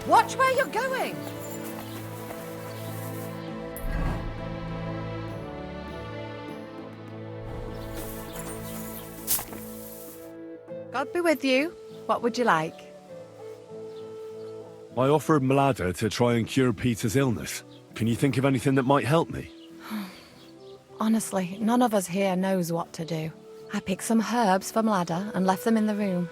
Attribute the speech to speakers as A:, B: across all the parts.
A: Watch where you're going! God be with you. What would you like?
B: I offered Mlada to try and cure Peter's illness. Can you think of anything that might help me?
A: Honestly, none of us here knows what to do. I picked some herbs for Mlada and left them in the room.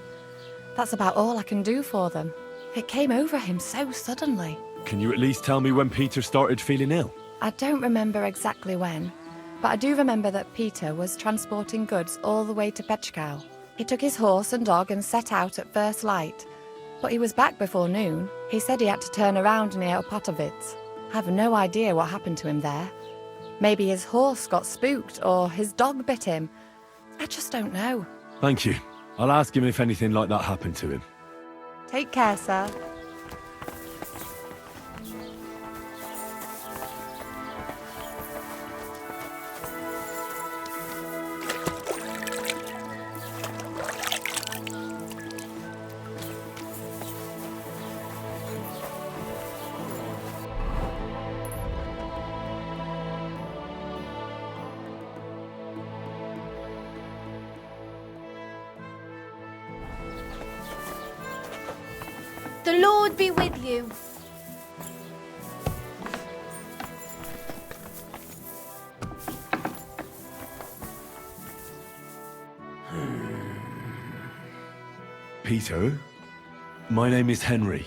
A: That's about all I can do for them. It came over him so suddenly.
B: Can you at least tell me when Peter started feeling ill?
A: I don't remember exactly when, but I do remember that Peter was transporting goods all the way to Pechkow. He took his horse and dog and set out at first light, but he was back before noon. He said he had to turn around near Opatovitz. I have no idea what happened to him there. Maybe his horse got spooked or his dog bit him. I just don't know.
B: Thank you. I'll ask him if anything like that happened to him.
A: Take care, sir.
C: The Lord be with you.
B: Peter, my name is Henry.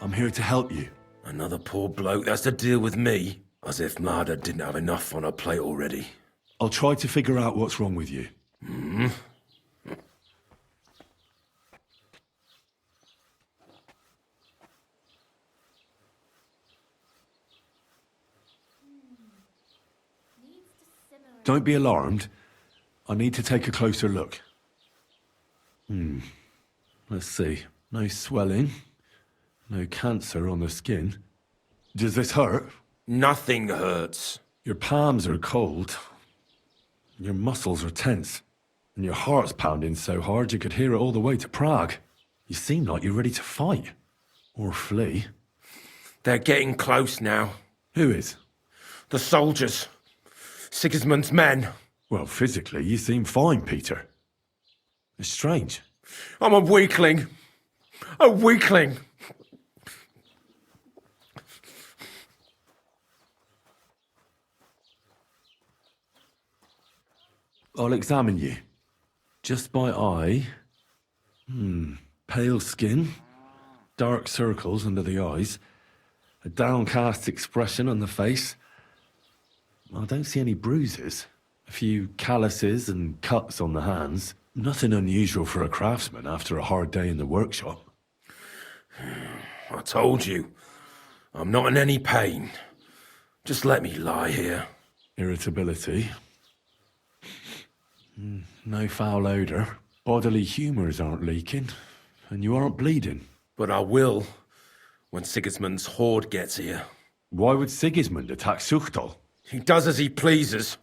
B: I'm here to help you.
D: Another poor bloke that's to deal with me. As if Mlada didn't have enough on her plate already.
B: I'll try to figure out what's wrong with you. Don't be alarmed. I need to take a closer look. Let's see. No swelling. No cancer on the skin. Does this hurt?
D: Nothing hurts.
B: Your palms are cold. Your muscles are tense. And your heart's pounding so hard you could hear it all the way to Prague. You seem like you're ready to fight. Or flee.
D: They're getting close now.
B: Who is?
D: The soldiers. Sigismund's men.
B: Well, physically, you seem fine, Peter. It's strange.
D: I'm a weakling. A weakling.
B: I'll examine you. Just by eye. Pale skin. Dark circles under the eyes. A downcast expression on the face. I don't see any bruises. A few calluses and cuts on the hands. Nothing unusual for a craftsman after a hard day in the workshop.
D: I told you. I'm not in any pain. Just let me lie here.
B: Irritability. No foul odour. Bodily humours aren't leaking. And you aren't bleeding.
D: But I will when Sigismund's horde gets here.
B: Why would Sigismund attack Suchtol?
D: He does as he pleases.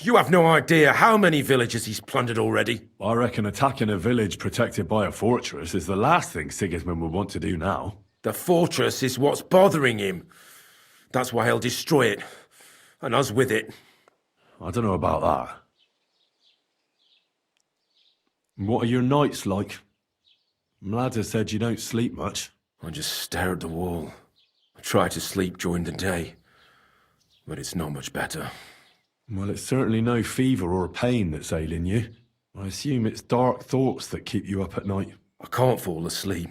D: You have no idea how many villages he's plundered already.
B: I reckon attacking a village protected by a fortress is the last thing Sigismund would want to do now.
D: The fortress is what's bothering him. That's why he'll destroy it. And us with it.
B: I don't know about that. What are your nights like? Mlada said you don't sleep much.
D: I just stare at the wall. I try to sleep during the day. But it's not much better.
B: Well, it's certainly no fever or pain that's ailing you. I assume it's dark thoughts that keep you up at night.
D: I can't fall asleep.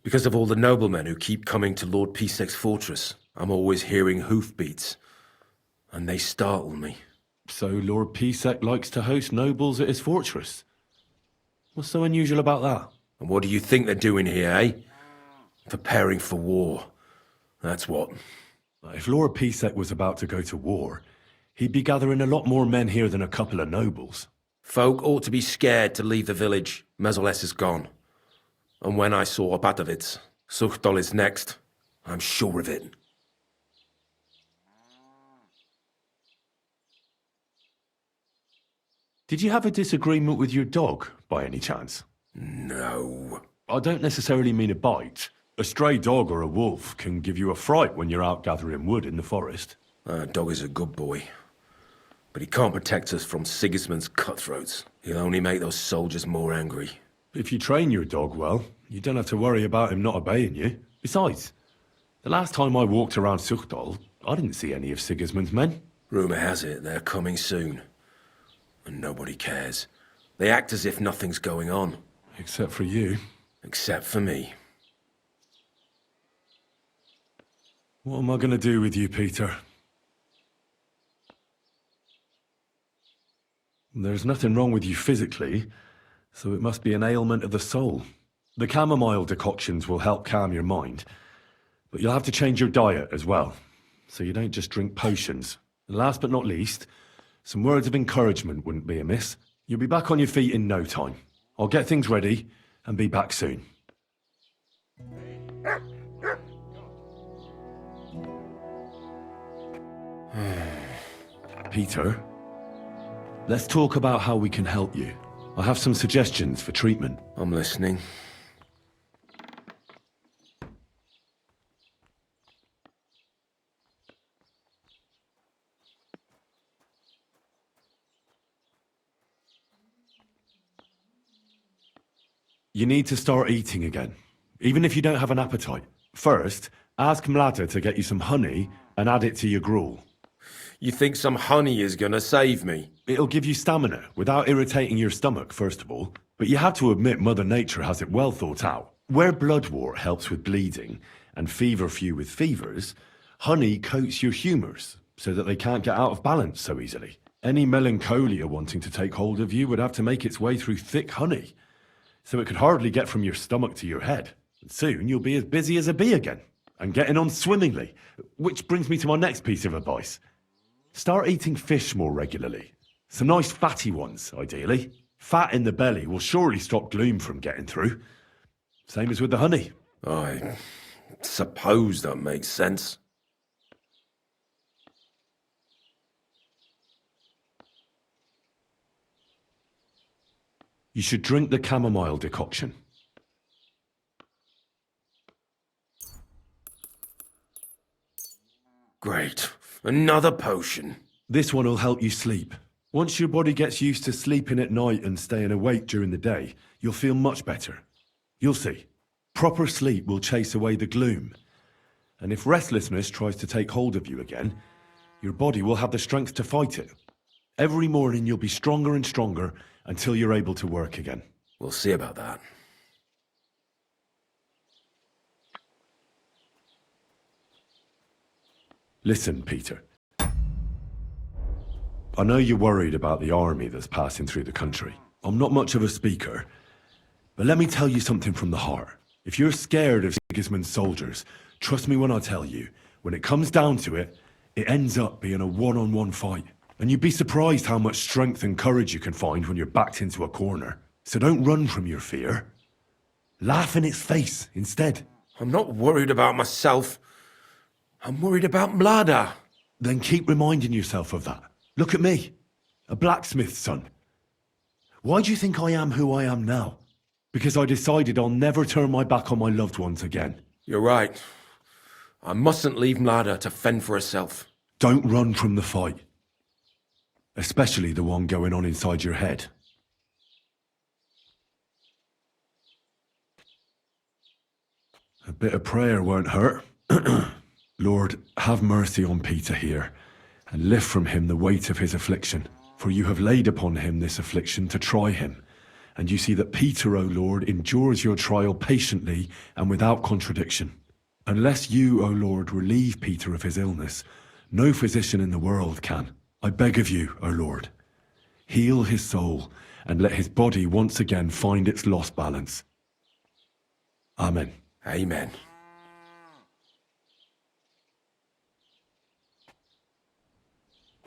D: Because of all the noblemen who keep coming to Lord Pisek's fortress. I'm always hearing hoofbeats. And they startle me.
B: So Lord Pisek likes to host nobles at his fortress? What's so unusual about that?
D: And what do you think they're doing here, eh? Preparing for war. That's what.
B: If Lord Pisek was about to go to war, he'd be gathering a lot more men here than a couple of nobles.
D: Folk ought to be scared to leave the village. Mezoles is gone. And when I saw Opatovitz, Suchtol is next. I'm sure of it.
B: Did you have a disagreement with your dog, by any chance?
D: No.
B: I don't necessarily mean a bite. A stray dog or a wolf can give you a fright when you're out gathering wood in the forest.
D: Dog is a good boy. But he can't protect us from Sigismund's cutthroats. He'll only make those soldiers more angry.
B: If you train your dog well, you don't have to worry about him not obeying you. Besides, the last time I walked around Suchdal, I didn't see any of Sigismund's men.
D: Rumour has it they're coming soon. And nobody cares. They act as if nothing's going on.
B: Except for you.
D: Except for me.
B: What am I going to do with you, Peter? There's nothing wrong with you physically, so it must be an ailment of the soul. The chamomile decoctions will help calm your mind, but you'll have to change your diet as well, so you don't just drink potions. And last but not least, some words of encouragement wouldn't be amiss. You'll be back on your feet in no time. I'll get things ready and be back soon. Peter, let's talk about how we can help you. I have some suggestions for treatment.
D: I'm listening.
B: You need to start eating again, even if you don't have an appetite. First, ask Mlada to get you some honey and add it to your gruel.
D: You think some honey is gonna save me?
B: It'll give you stamina without irritating your stomach, first of all. But you have to admit Mother Nature has it well thought out. Where bloodwort helps with bleeding and feverfew with fevers, honey coats your humours so that they can't get out of balance so easily. Any melancholia wanting to take hold of you would have to make its way through thick honey, so it could hardly get from your stomach to your head. And soon you'll be as busy as a bee again, and getting on swimmingly. Which brings me to my next piece of advice. Start eating fish more regularly. Some nice fatty ones, ideally. Fat in the belly will surely stop gloom from getting through. Same as with the honey.
D: I suppose that makes sense.
B: You should drink the chamomile decoction.
D: Great. Another potion.
B: This one will help you sleep. Once your body gets used to sleeping at night and staying awake during the day, you'll feel much better. You'll see. Proper sleep will chase away the gloom. And if restlessness tries to take hold of you again, your body will have the strength to fight it. Every morning you'll be stronger and stronger until you're able to work again.
D: We'll see about that.
B: Listen, Peter. I know you're worried about the army that's passing through the country. I'm not much of a speaker, but let me tell you something from the heart. If you're scared of Sigismund's soldiers, trust me when I tell you, when it comes down to it, it ends up being a one-on-one fight. And you'd be surprised how much strength and courage you can find when you're backed into a corner. So don't run from your fear. Laugh in its face instead.
D: I'm not worried about myself. I'm worried about Mlada.
B: Then keep reminding yourself of that. Look at me, a blacksmith's son. Why do you think I am who I am now? Because I decided I'll never turn my back on my loved ones again.
D: You're right. I mustn't leave Mlada to fend for herself.
B: Don't run from the fight. Especially the one going on inside your head. A bit of prayer won't hurt. Lord, have mercy on Peter here, and lift from him the weight of his affliction. For you have laid upon him this affliction to try him. And you see that Peter, O Lord, endures your trial patiently and without contradiction. Unless you, O Lord, relieve Peter of his illness, no physician in the world can. I beg of you, O Lord, heal his soul and let his body once again find its lost balance. Amen.
D: Amen.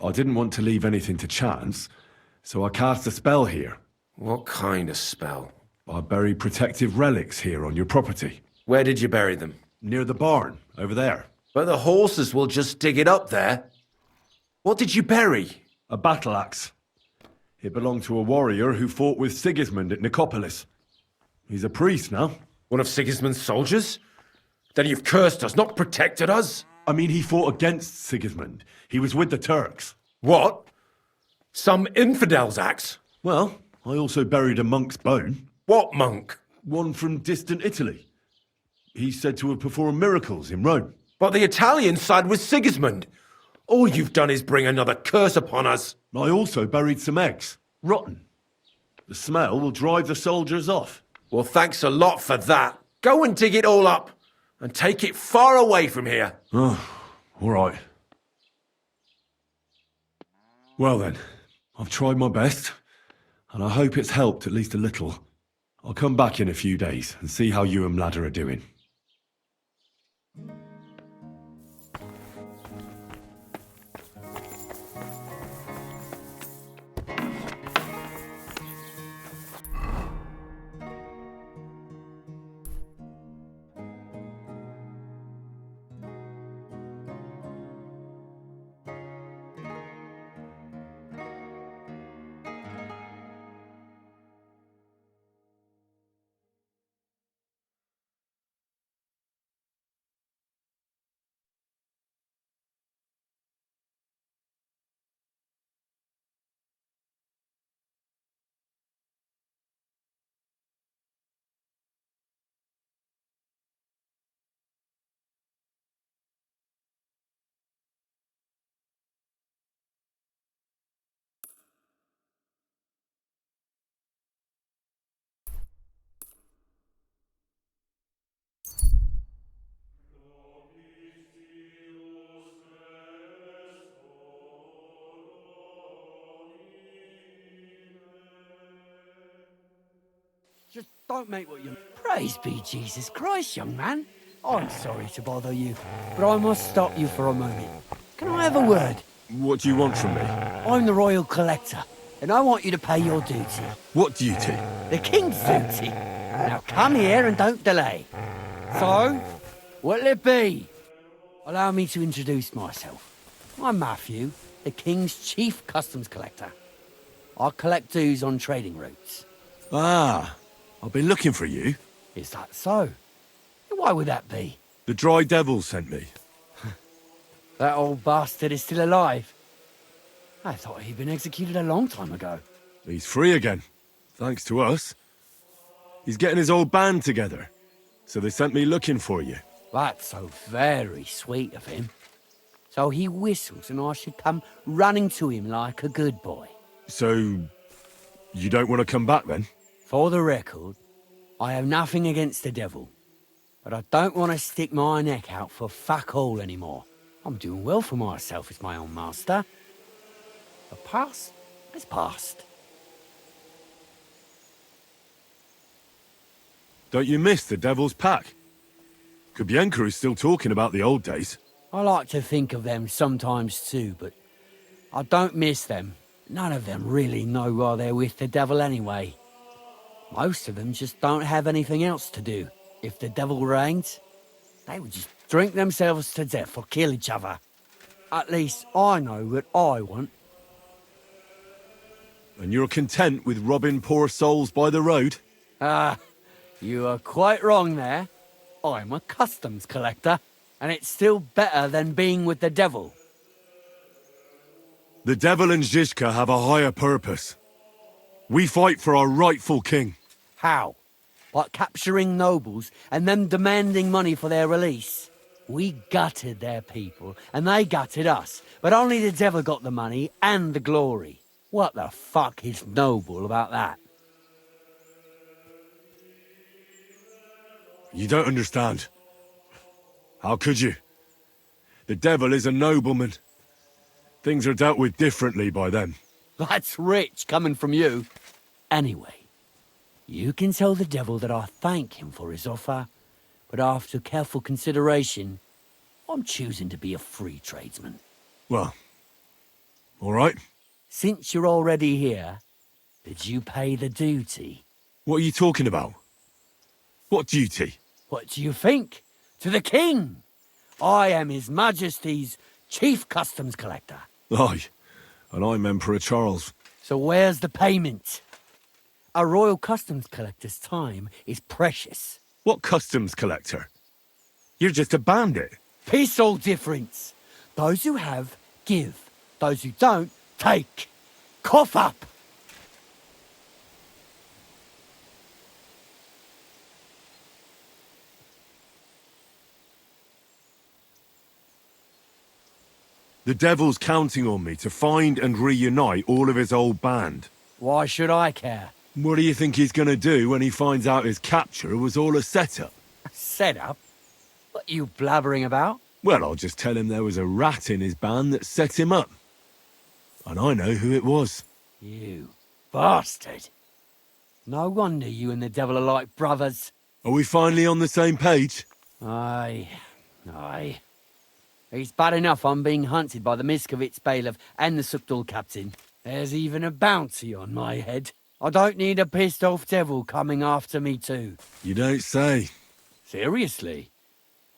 B: I didn't want to leave anything to chance, so I cast a spell here.
D: What kind of spell?
B: I bury protective relics here on your property.
D: Where did you bury them?
B: Near the barn, over there.
D: But the horses will just dig it up there. What did you bury?
B: A battle axe. It belonged to a warrior who fought with Sigismund at Nicopolis. He's a priest now.
D: One of Sigismund's soldiers? Then you've cursed us, not protected us?
B: I mean, he fought against Sigismund. He was with the Turks.
D: What? Some infidel's axe?
B: Well, I also buried a monk's bone.
D: What monk?
B: One from distant Italy. He's said to have performed miracles in Rome.
D: But the Italians side with Sigismund. All you've done is bring another curse upon us.
B: I also buried some eggs. Rotten. The smell will drive the soldiers off.
D: Well, thanks a lot for that. Go and dig it all up. And take it far away from here.
B: Oh, all right. Well then, I've tried my best, and I hope it's helped at least a little. I'll come back in a few days and see how you and Ladder are doing.
C: Just don't make what you... Praise be Jesus Christ, young man. I'm sorry to bother you, but I must stop you for a moment. Can I have a word?
B: What do you want from me?
C: I'm the royal collector, and I want you to pay your duty.
B: What duty?
C: The king's duty. Now come here and don't delay. So, what'll it be? Allow me to introduce myself. I'm Matthew, the king's chief customs collector. I collect dues on trading routes.
B: Ah, I've been looking for you.
C: Is that so? Why would that be?
B: The Dry Devil sent me.
C: That old bastard is still alive. I thought he'd been executed a long time ago.
B: He's free again, thanks to us. He's getting his old band together, so they sent me looking for you.
C: That's so very sweet of him. So he whistles and I should come running to him like a good boy.
B: So, you don't want to come back then?
C: For the record, I have nothing against the devil. But I don't want to stick my neck out for fuck all anymore. I'm doing well for myself as my own master. The past is past.
B: Don't you miss the Devil's Pack? Kubienka is still talking about the old days.
C: I like to think of them sometimes too, but I don't miss them. None of them really know why they're with the devil anyway. Most of them just don't have anything else to do. If the devil reigns, they would just drink themselves to death or kill each other. At least I know what I want.
B: And you're content with robbing poor souls by the road?
C: Ah, you are quite wrong there. I'm a customs collector, and it's still better than being with the devil.
B: The Devil and Zizka have a higher purpose. We fight for our rightful king.
C: How? By capturing nobles and them demanding money for their release. We gutted their people, and they gutted us, but only the devil got the money and the glory. What the fuck is noble about that?
B: You don't understand. How could you? The devil is a nobleman. Things are dealt with differently by them.
C: That's rich coming from you. Anyway, you can tell the devil that I thank him for his offer, but after careful consideration, I'm choosing to be a free tradesman.
B: Well, all right.
C: Since you're already here, did you pay the duty?
B: What are you talking about? What duty?
C: What do you think? To the king! I am His Majesty's Chief Customs Collector.
B: Aye, and I'm Emperor Charles.
C: So where's the payment? A royal customs collector's time is precious.
B: What customs collector?
E: You're just a bandit.
C: Piss all difference. Those who have, give. Those who don't, take. Cough up!
E: The devil's counting on me to find and reunite all of his old band.
C: Why should I care?
E: What do you think he's gonna do when he finds out his capture was all a setup?
C: Set up? What you blabbering about?
E: Well, I'll just tell him there was a rat in his band that set him up. And I know who it was.
C: You bastard. No wonder you and the devil are like brothers.
E: Are we finally on the same page?
C: Aye. It's bad enough I'm being hunted by the Miskovitz bailiff and the Sukdal captain. There's even a bounty on my head. I don't need a pissed-off devil coming after me too.
E: You don't say.
C: Seriously?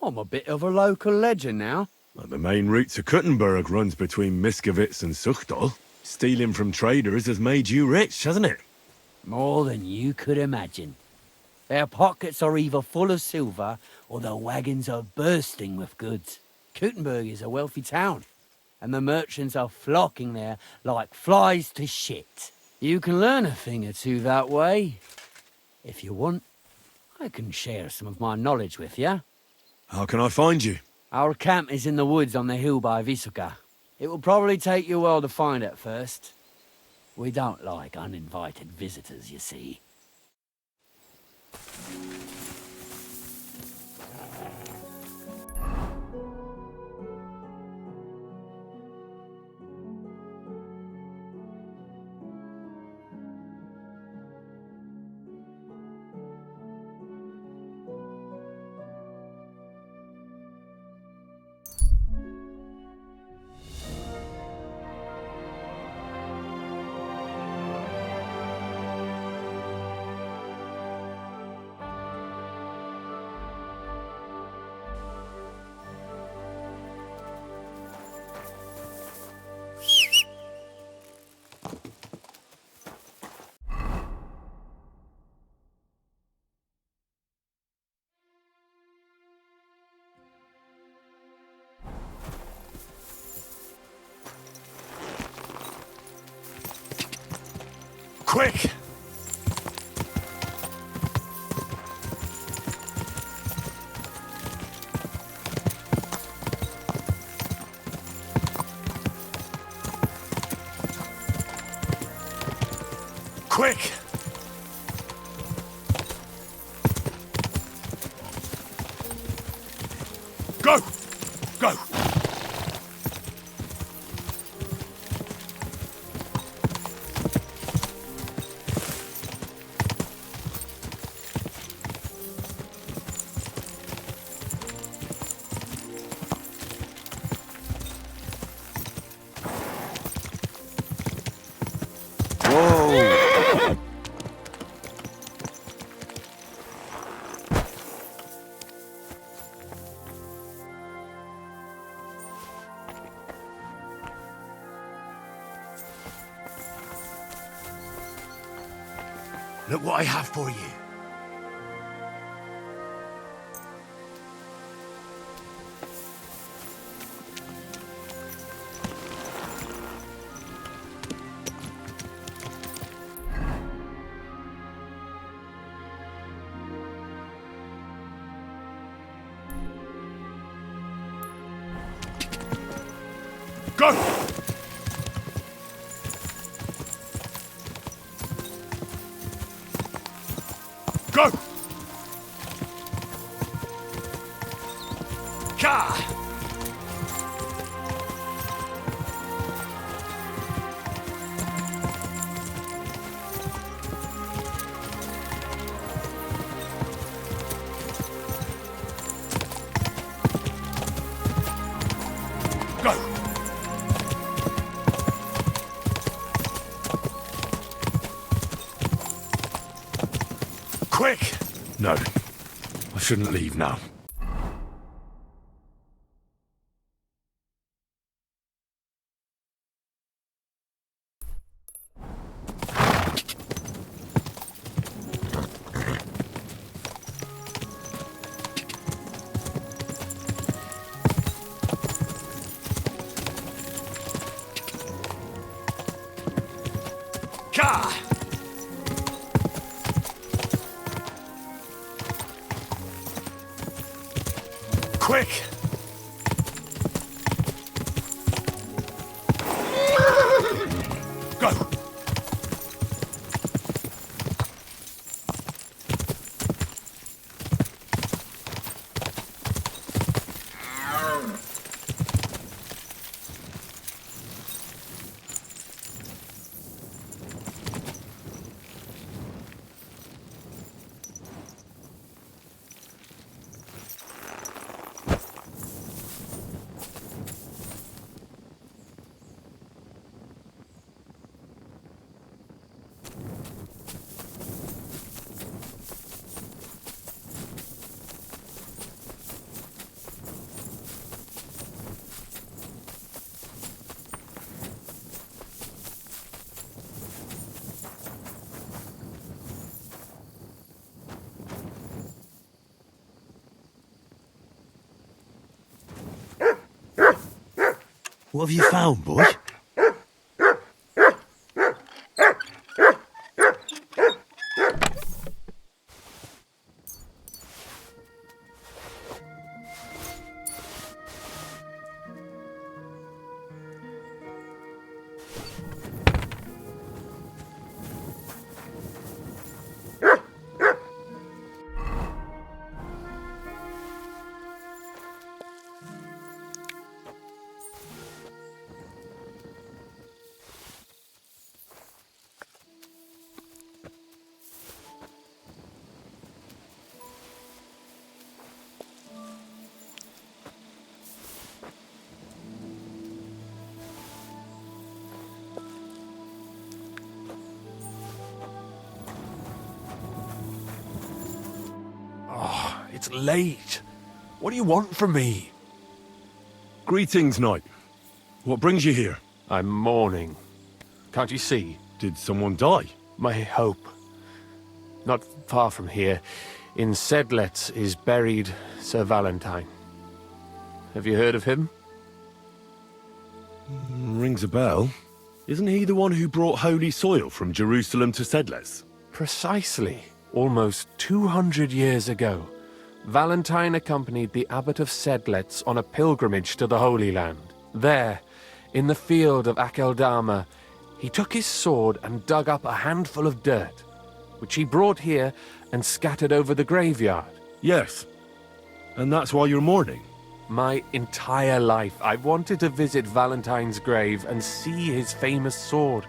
C: I'm a bit of a local legend now.
E: Well, the main route to Kuttenberg runs between Miskovitz and Suchdal. Stealing from traders has made you rich, hasn't it?
C: More than you could imagine. Their pockets are either full of silver or their wagons are bursting with goods. Kuttenberg is a wealthy town, and the merchants are flocking there like flies to shit. You can learn a thing or two that way. If you want, I can share some of my knowledge with you.
E: How can I find you?
C: Our camp is in the woods on the hill by Visuka. It will probably take you a while to find it first. We don't like uninvited visitors, you see.
E: Quick! Quick! Go! Go! Look what I have for you. Go! Go! Ka! Go! Quick! No, I shouldn't leave now. Ka! Quick! Go!
F: What have you found, boy?
E: It's late. What do you want from me?
G: Greetings, knight. What brings you here?
H: I'm mourning. Can't you see?
G: Did someone die?
H: My hope. Not far from here, in Sedlec, is buried Sir Valentine. Have you heard of him?
G: Rings a bell. Isn't he the one who brought holy soil from Jerusalem to Sedlec?
H: Precisely. Almost 200 years ago, Valentine accompanied the abbot of Sedlec on a pilgrimage to the Holy Land. There, in the field of Akeldama, he took his sword and dug up a handful of dirt, which he brought here and scattered over the graveyard.
G: Yes. And that's why you're mourning?
H: My entire life, I've wanted to visit Valentine's grave and see his famous sword.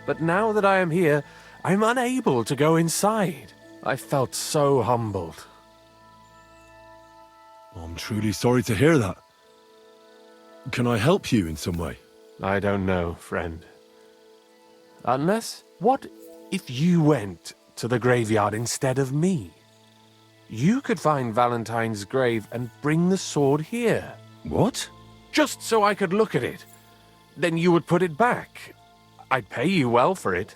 H: But now that I am here, I'm unable to go inside. I felt so humbled.
G: I'm truly sorry to hear that. Can I help you in some way?
H: I don't know, friend. Unless, what if you went to the graveyard instead of me? You could find Valentine's grave and bring the sword here.
G: What?
H: Just so I could look at it. Then you would put it back. I'd pay you well for it.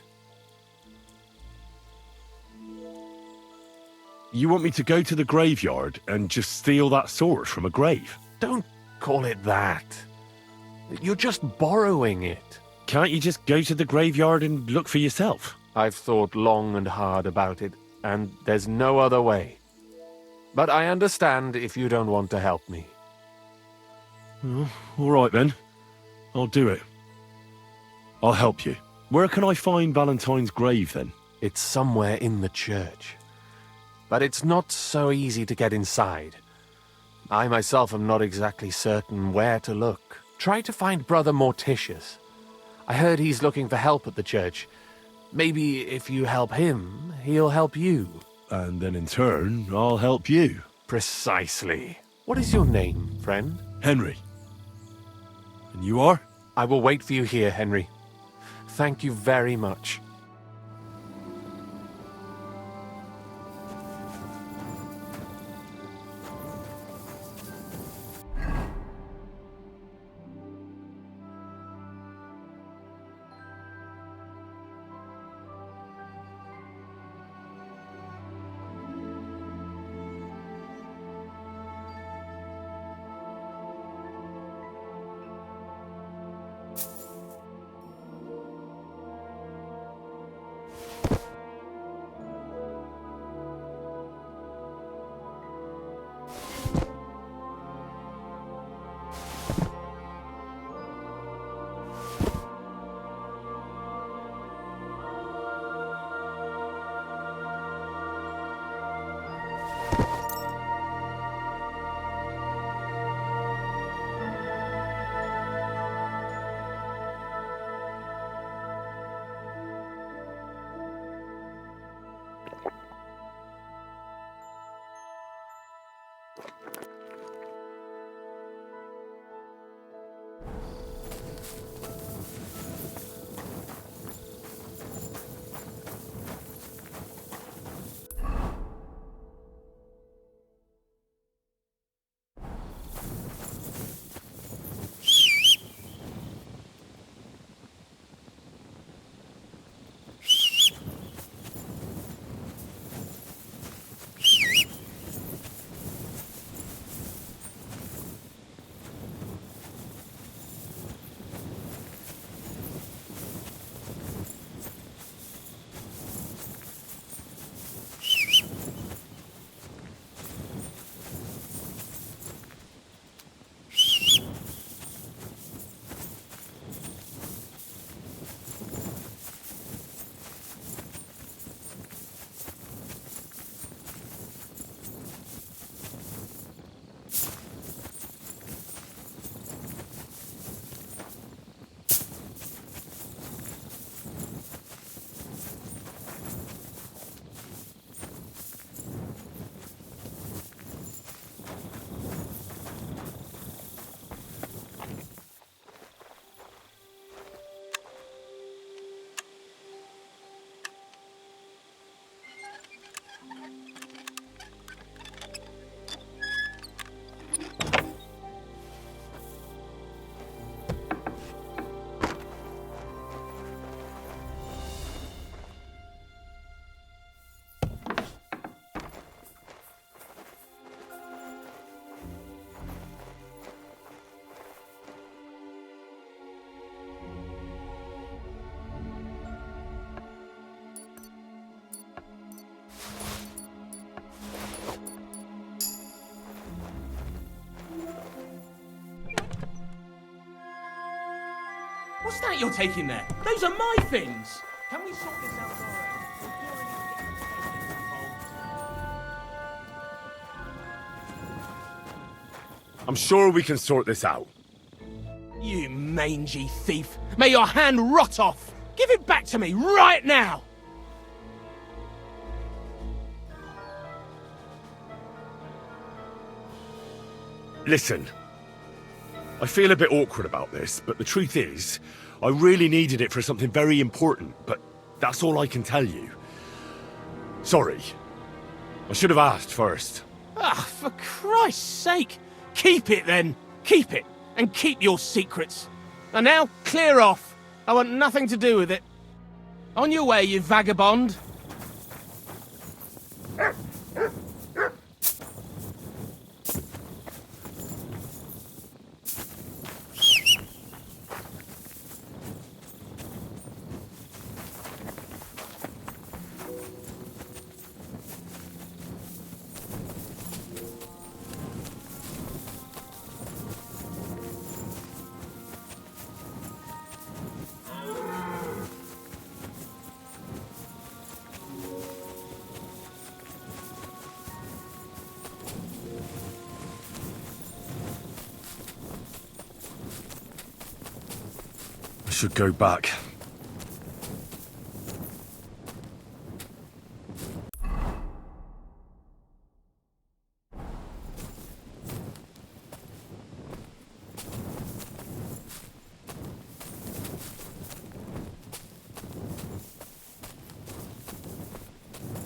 G: You want me to go to the graveyard and just steal that sword from a grave?
H: Don't call it that. You're just borrowing it.
G: Can't you just go to the graveyard and look for yourself?
H: I've thought long and hard about it, and there's no other way. But I understand if you don't want to help me.
G: Oh, all right then. I'll do it. I'll help you. Where can I find Valentine's grave then?
H: It's somewhere in the church. But it's not so easy to get inside. I myself am not exactly certain where to look. Try to find Brother Morticius. I heard he's looking for help at the church. Maybe if you help him, he'll help you.
G: And then in turn, I'll help you.
H: Precisely. What is your name, friend?
G: Henry. And you are?
H: I will wait for you here, Henry. Thank you very much.
I: What's that you're taking there? Those are my things! Can we sort this out on our own?
G: I'm sure we can sort this out.
I: You mangy thief! May your hand rot off! Give it back to me right now!
G: Listen, I feel a bit awkward about this, but the truth is, I really needed it for something very important, but that's all I can tell you. Sorry. I should have asked first.
I: Ah, for Christ's sake! Keep it then! Keep it! And keep your secrets! And now, clear off! I want nothing to do with it. On your way, you vagabond!
G: I should go back.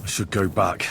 G: I should go back.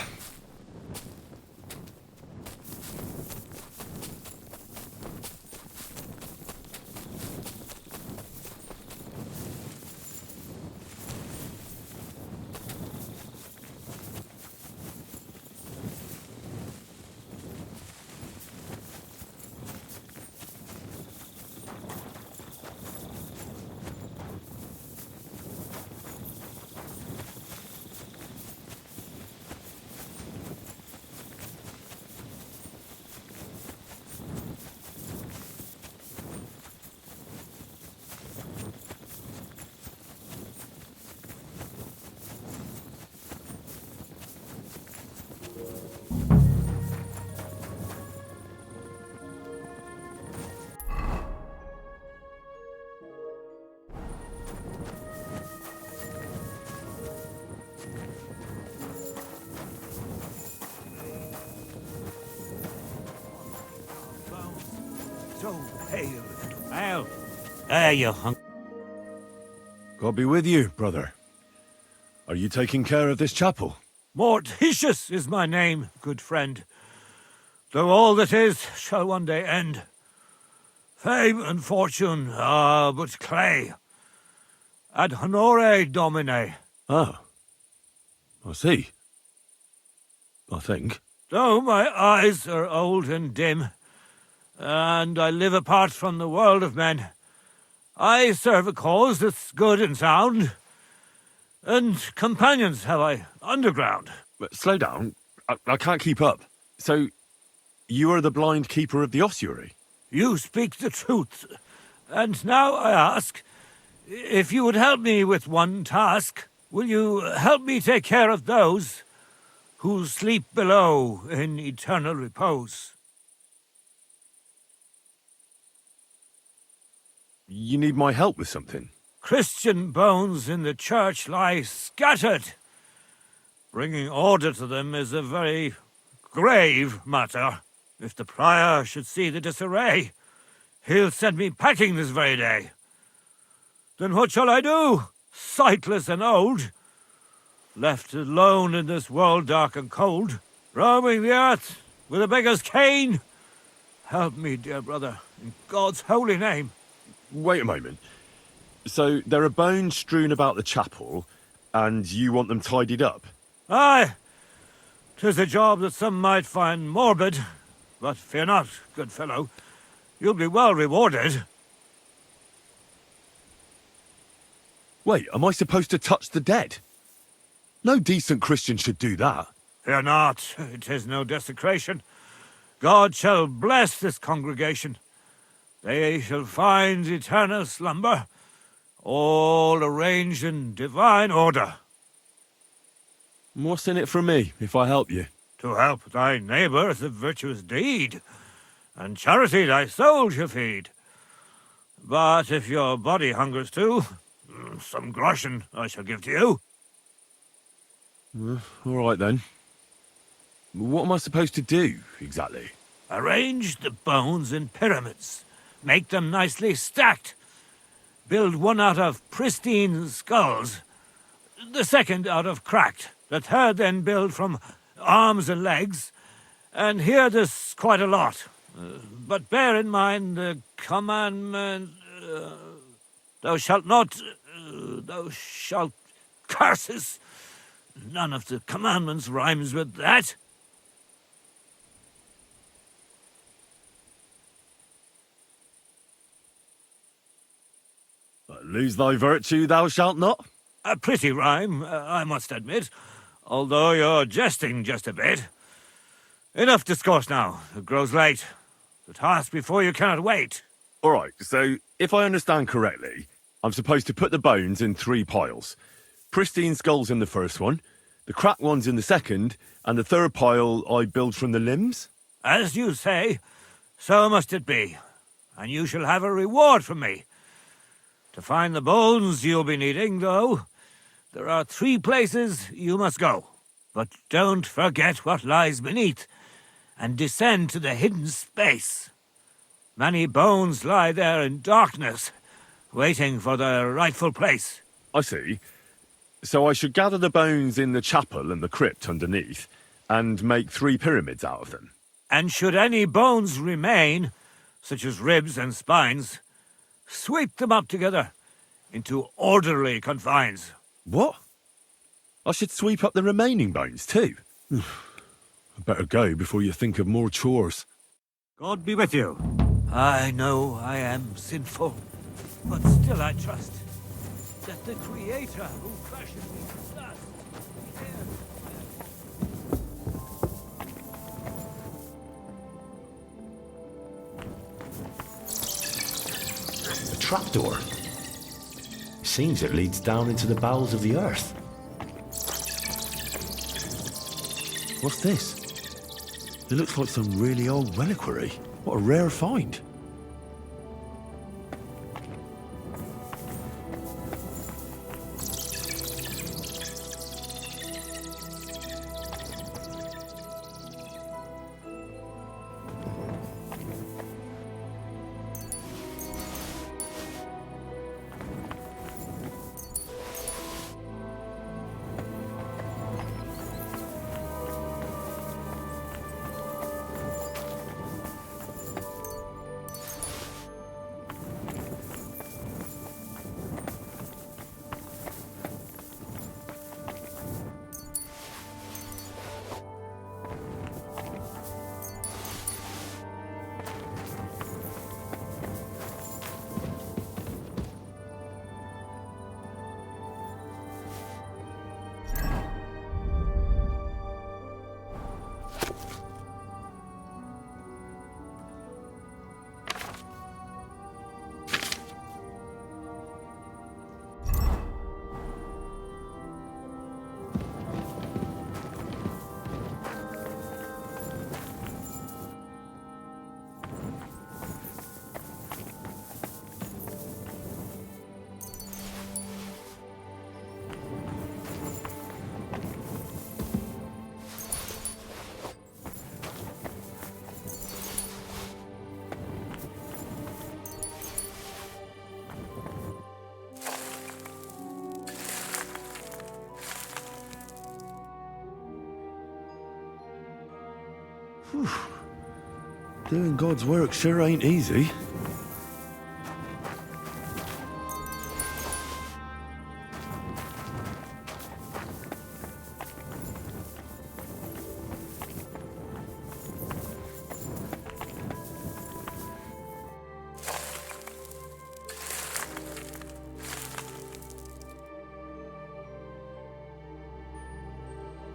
F: So pale and well. There you hunk.
G: God be with you, brother. Are you taking care of this chapel?
F: Mortitius is my name, good friend. Though all that is shall one day end. Fame and fortune are but clay. Ad honore domine.
G: Ah. I see. I think.
F: Though my eyes are old and dim, and I live apart from the world of men, I serve a cause that's good and sound, and companions have I underground.
G: But slow down. I can't keep up. So, you are the blind keeper of the ossuary?
F: You speak the truth, and now I ask, if you would help me with one task, will you help me take care of those who sleep below in eternal repose?
G: You need my help with something?
F: Christian bones in the church lie scattered. Bringing order to them is a very grave matter. If the prior should see the disarray, he'll send me packing this very day. Then what shall I do, sightless and old? Left alone in this world dark and cold, roaming the earth with a beggar's cane? Help me, dear brother, in God's holy name.
G: Wait a moment. So, there are bones strewn about the chapel, and you want them tidied up?
F: Aye, 'tis a job that some might find morbid, but fear not, good fellow. You'll be well rewarded.
G: Wait, am I supposed to touch the dead? No decent Christian should do that.
F: Fear not, it is no desecration. God shall bless this congregation. They shall find eternal slumber, all arranged in divine order.
B: What's in it for me, if I help you?
F: To help thy neighbour is a virtuous deed, and charity thy soul shall feed. But if your body hungers too, some groschen I shall give to you.
B: All right then. What am I supposed to do, exactly?
F: Arrange the bones in pyramids. Make them nicely stacked. Build one out of pristine skulls, the second out of cracked, the third then build from arms and legs, and hear this quite a lot. But bear in mind the commandment, thou shalt not, thou shalt curses. None of the commandments rhymes with that.
B: Lose thy virtue, thou shalt not?
F: A pretty rhyme, I must admit, although you're jesting just a bit. Enough discourse now. It grows late. The task before you cannot wait.
B: All right, so if I understand correctly, I'm supposed to put the bones in 3 piles. Pristine skulls in the first one, the cracked ones in the second, and the third pile I build from the limbs?
F: As you say, so must it be. And you shall have a reward from me. To find the bones you'll be needing, though, there are 3 places you must go. But don't forget what lies beneath, and descend to the hidden space. Many bones lie there in darkness, waiting for their rightful place.
B: I see. So I should gather the bones in the chapel and the crypt underneath, and make 3 pyramids out of them.
F: And should any bones remain, such as ribs and spines, sweep them up together into orderly confines.
B: What? I should sweep up the remaining bones too? I better go before you think of more chores.
F: God be with you. I know I am sinful, but still I trust that the Creator who fashioned me does care.
G: A trapdoor. Seems it leads down into the bowels of the earth. What's this? It looks like some really old reliquary. What a rare find. Whew. Doing God's work sure ain't easy.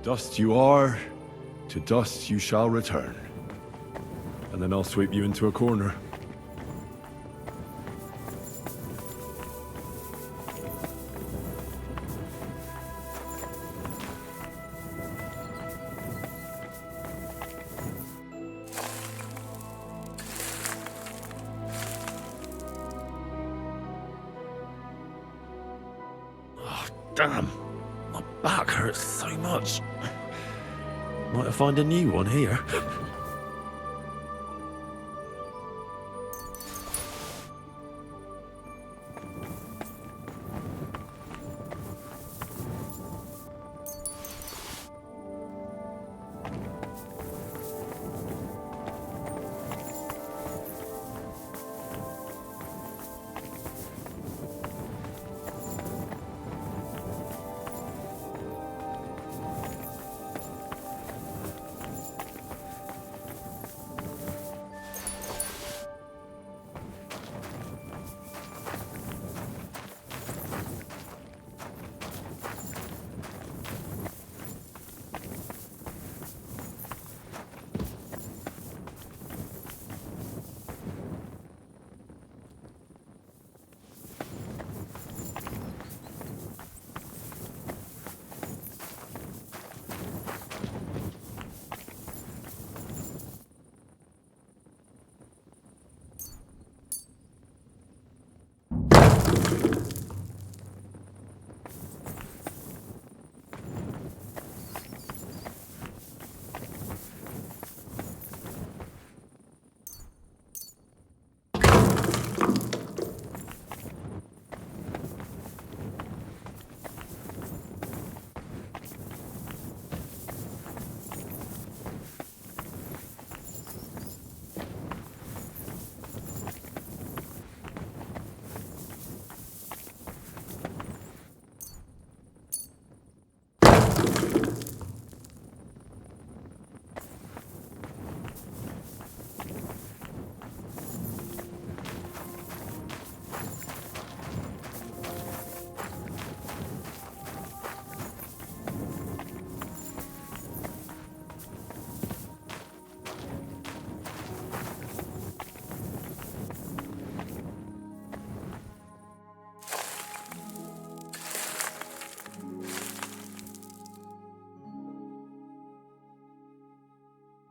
G: Dust you are, to dust you shall return. And then I'll sweep you into a corner.
B: Damn, my back hurts so much. Might have found a new one here.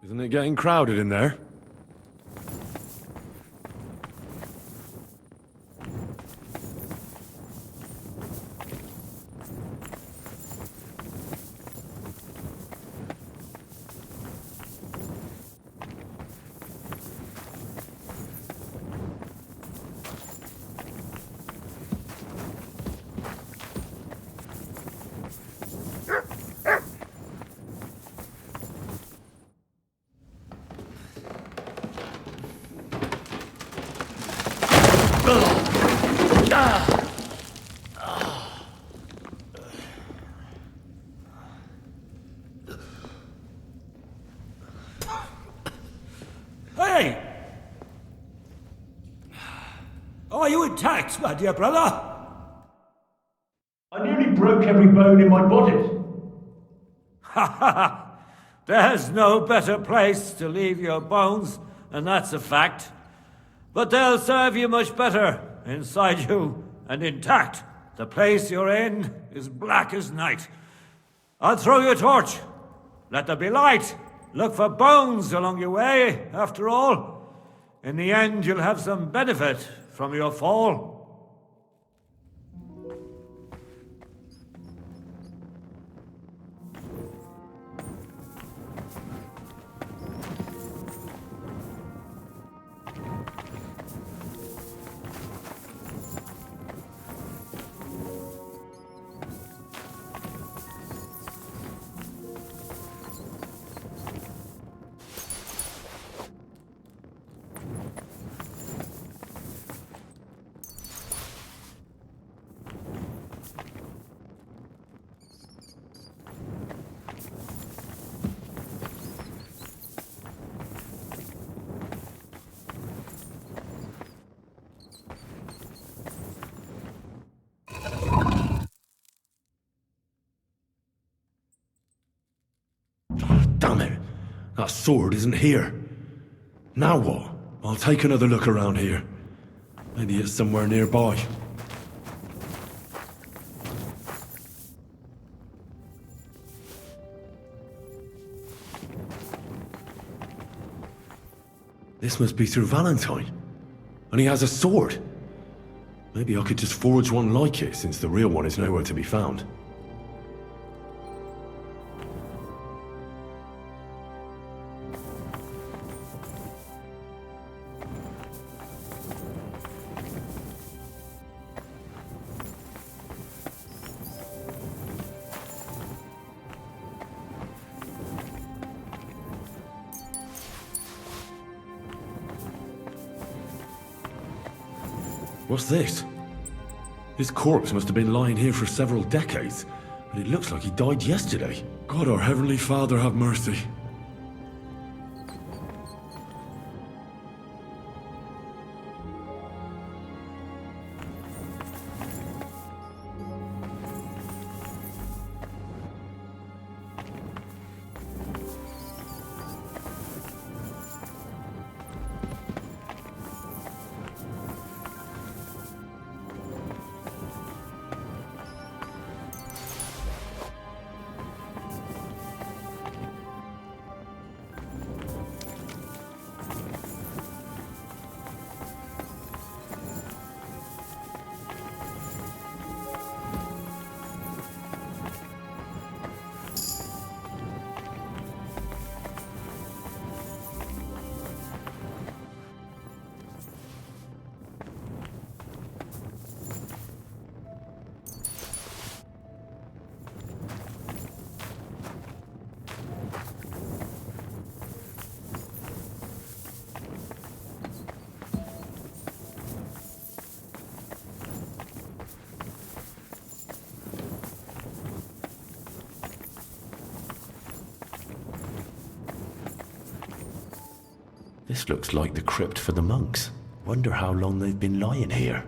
B: Isn't it getting crowded in there?
F: Hey! Are you intact, my dear brother?
J: I nearly broke every bone in my body.
F: Ha ha ha! There's no better place to leave your bones, and that's a fact. But they'll serve you much better inside you and intact. The place you're in is black as night. I'll throw you a torch. Let there be light. Look for bones along your way, after all. In the end, you'll have some benefit from your fall.
B: Damn it! That sword isn't here. Now what? I'll take another look around here. Maybe it's somewhere nearby. This must be Sir Valentine. And he has a sword. Maybe I could just forge one like it, since the real one is nowhere to be found. What's this? His corpse must have been lying here for several decades, but it looks like he died yesterday. God, our Heavenly Father, have mercy. This looks like the crypt for the monks. Wonder how long they've been lying here.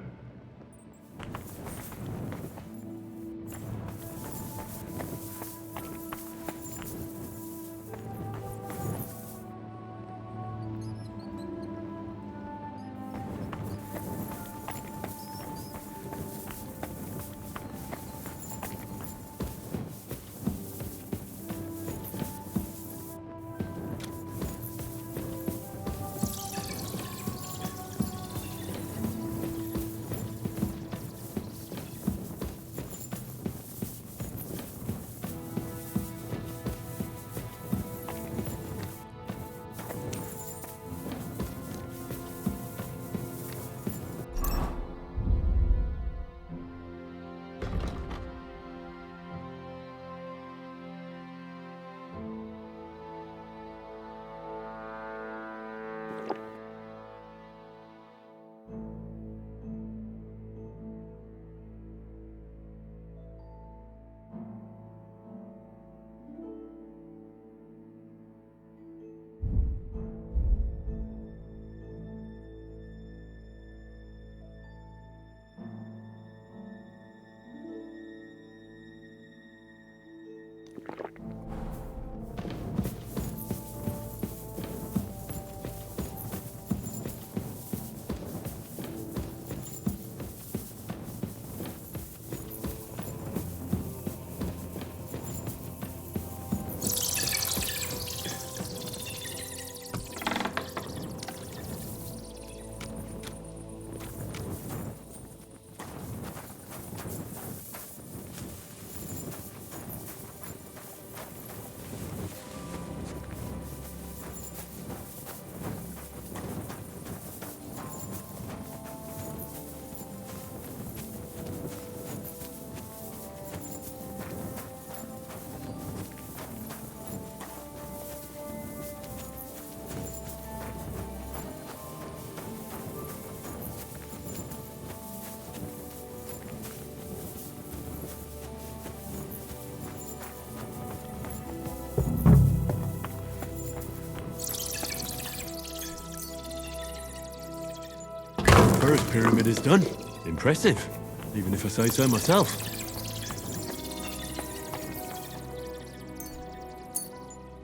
E: First pyramid is done. Impressive, even if I say so myself.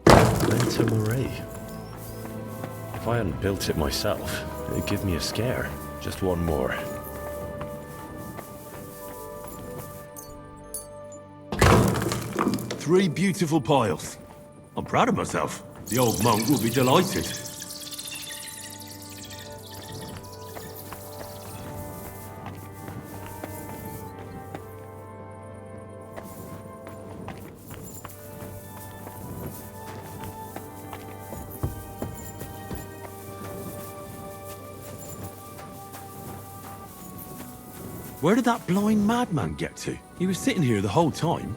B: Lenta Marie. If I hadn't built it myself, it'd give me a scare. Just one more.
E: Three beautiful piles. I'm proud of myself. The old monk will be delighted. Where did that blind madman get to? He was sitting here the whole time,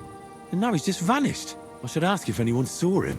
E: and now he's just vanished. I should ask if anyone saw him.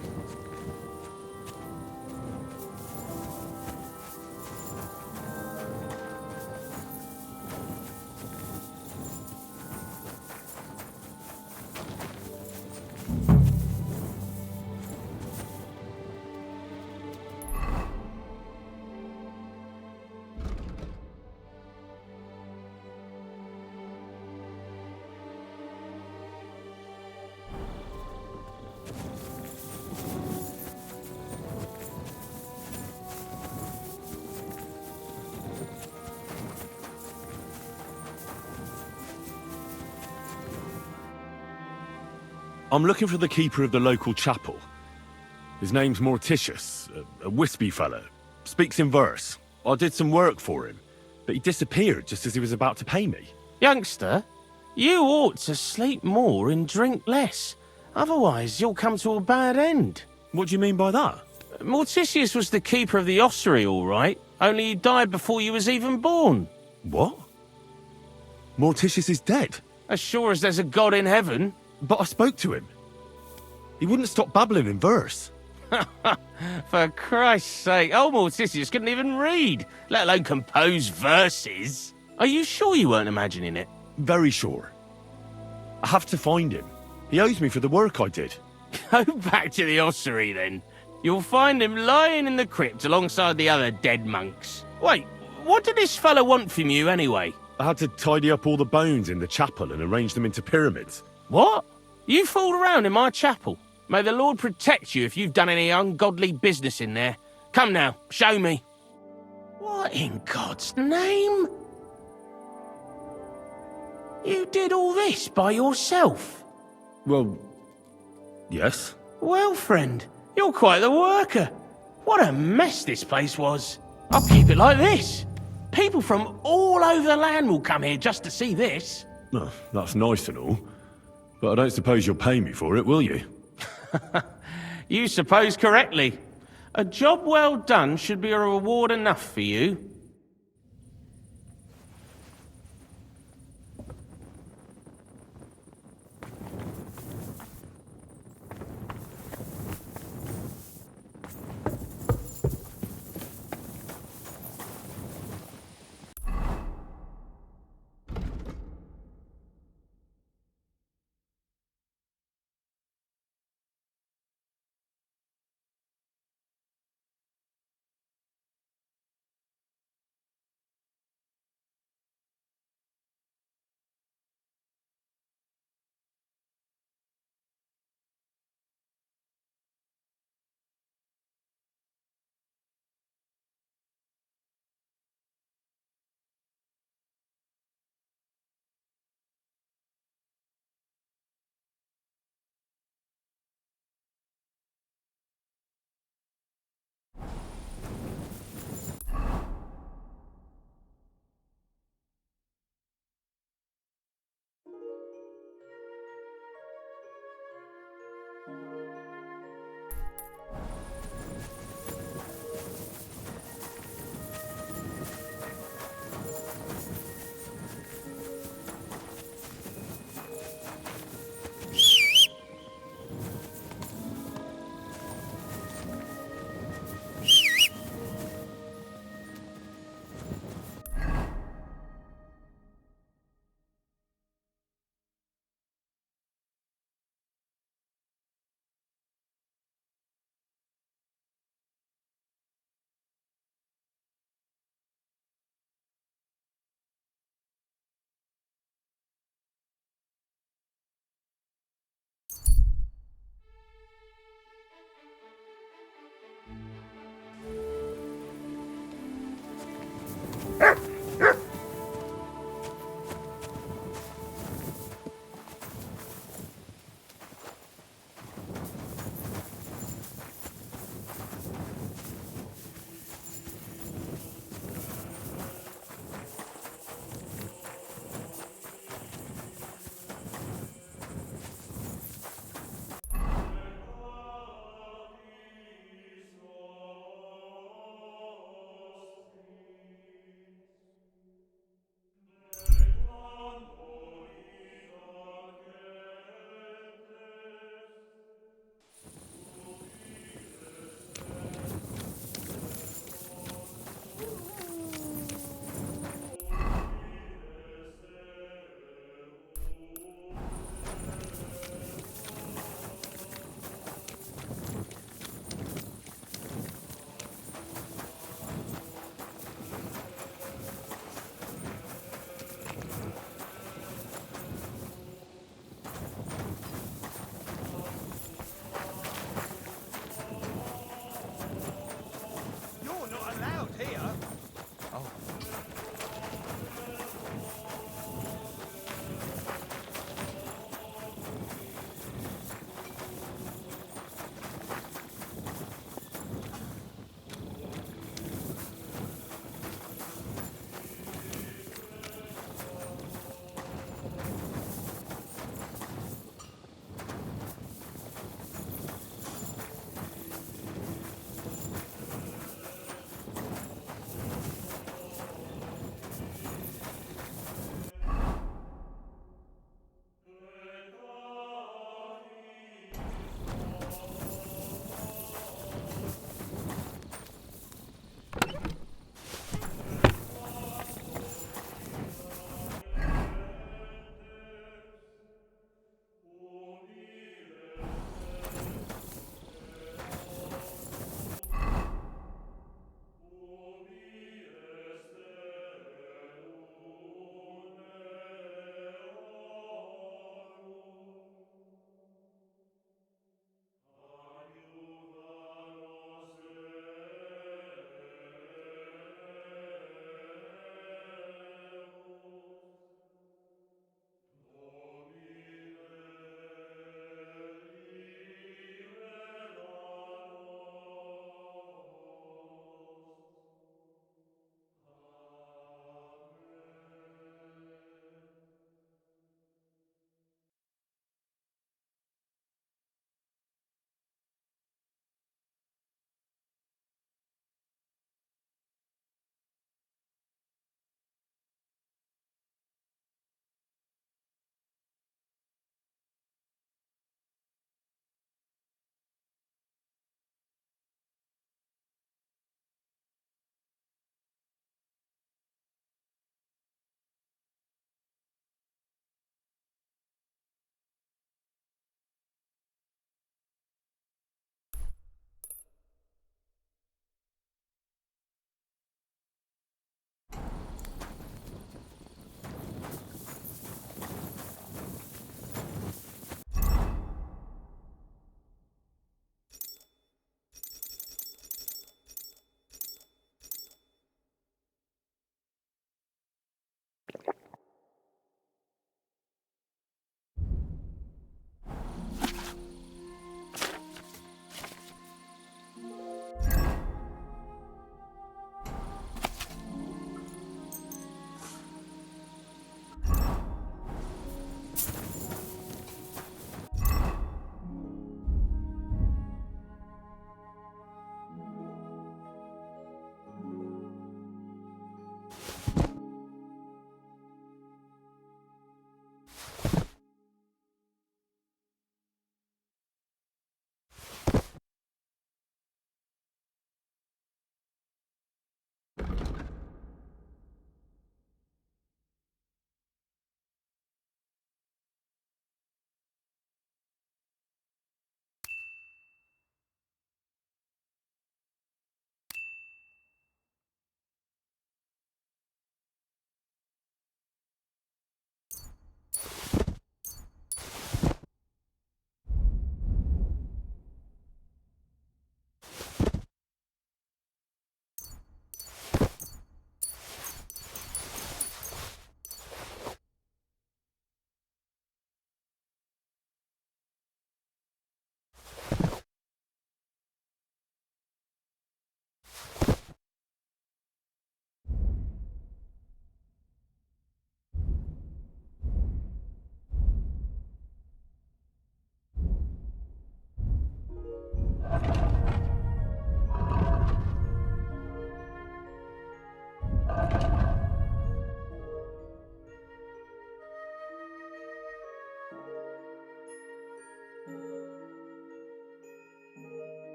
G: I'm looking for the keeper of the local chapel. His name's Morticius, a wispy fella. Speaks in verse. I did some work for him, but he disappeared just as he was about to pay me.
I: Youngster, you ought to sleep more and drink less. Otherwise, you'll come to a bad end.
G: What do you mean by that?
I: Morticius was the keeper of the ossuary, all right. Only he died before you was even born.
G: What? Morticius is dead?
I: As sure as there's a God in heaven.
G: But I spoke to him. He wouldn't stop babbling in verse.
I: For Christ's sake, old Morticius couldn't even read, let alone compose verses. Are you sure you weren't imagining it?
G: Very sure. I have to find him. He owes me for the work I did.
I: Go back to the ossuary, then. You'll find him lying in the crypt alongside the other dead monks. Wait, what did this fella want from you, anyway?
G: I had to tidy up all the bones in the chapel and arrange them into pyramids.
I: What? You fooled around in my chapel? May the Lord protect you if you've done any ungodly business in there. Come now, show me. What in God's name? You did all this by yourself?
G: Well, yes.
I: Well, friend, you're quite the worker. What a mess this place was. I'll keep it like this. People from all over the land will come here just to see this.
G: Oh, that's nice and all. But I don't suppose you'll pay me for it, will you?
I: You suppose correctly. A job well done should be a reward enough for you.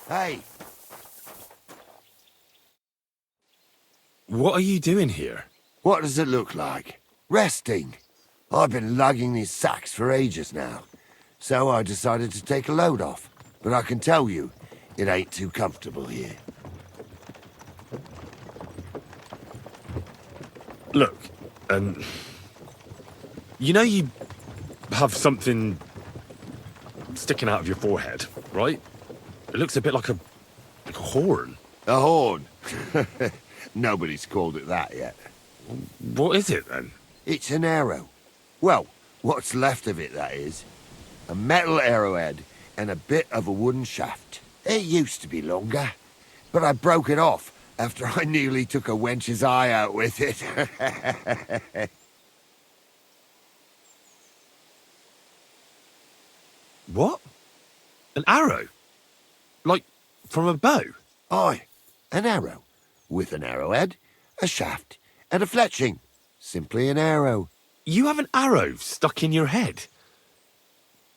K: Hey,
G: What are you doing here?
K: what does it look like? Resting. I've been lugging these sacks for ages now, so I decided to take a load off. But I can tell you, it ain't too comfortable here.
G: Look, you know you have something sticking out of your forehead, right? It looks a bit like a horn.
K: A horn. Nobody's called it that yet.
G: What is it, then?
K: It's an arrow. Well, what's left of it, that is. A metal arrowhead and a bit of a wooden shaft. It used to be longer, but I broke it off after I nearly took a wench's eye out with it.
G: What? An arrow? Like, from a bow?
K: Aye, an arrow. With an arrowhead, a shaft, and a fletching. Simply an arrow.
G: You have an arrow stuck in your head?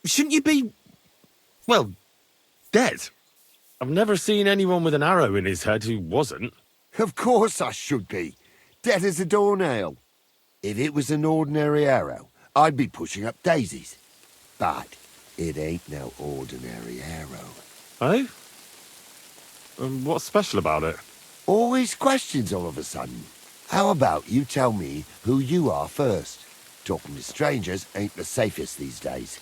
G: Shouldn't you be, well, dead? I've never seen anyone with an arrow in his head who wasn't.
K: Of course I should be. Dead as a doornail. If it was an ordinary arrow, I'd be pushing up daisies. But it ain't no ordinary arrow.
G: Oh? What's special about it?
K: Always questions all of a sudden. How about you tell me who you are first? Talking to strangers ain't the safest these days.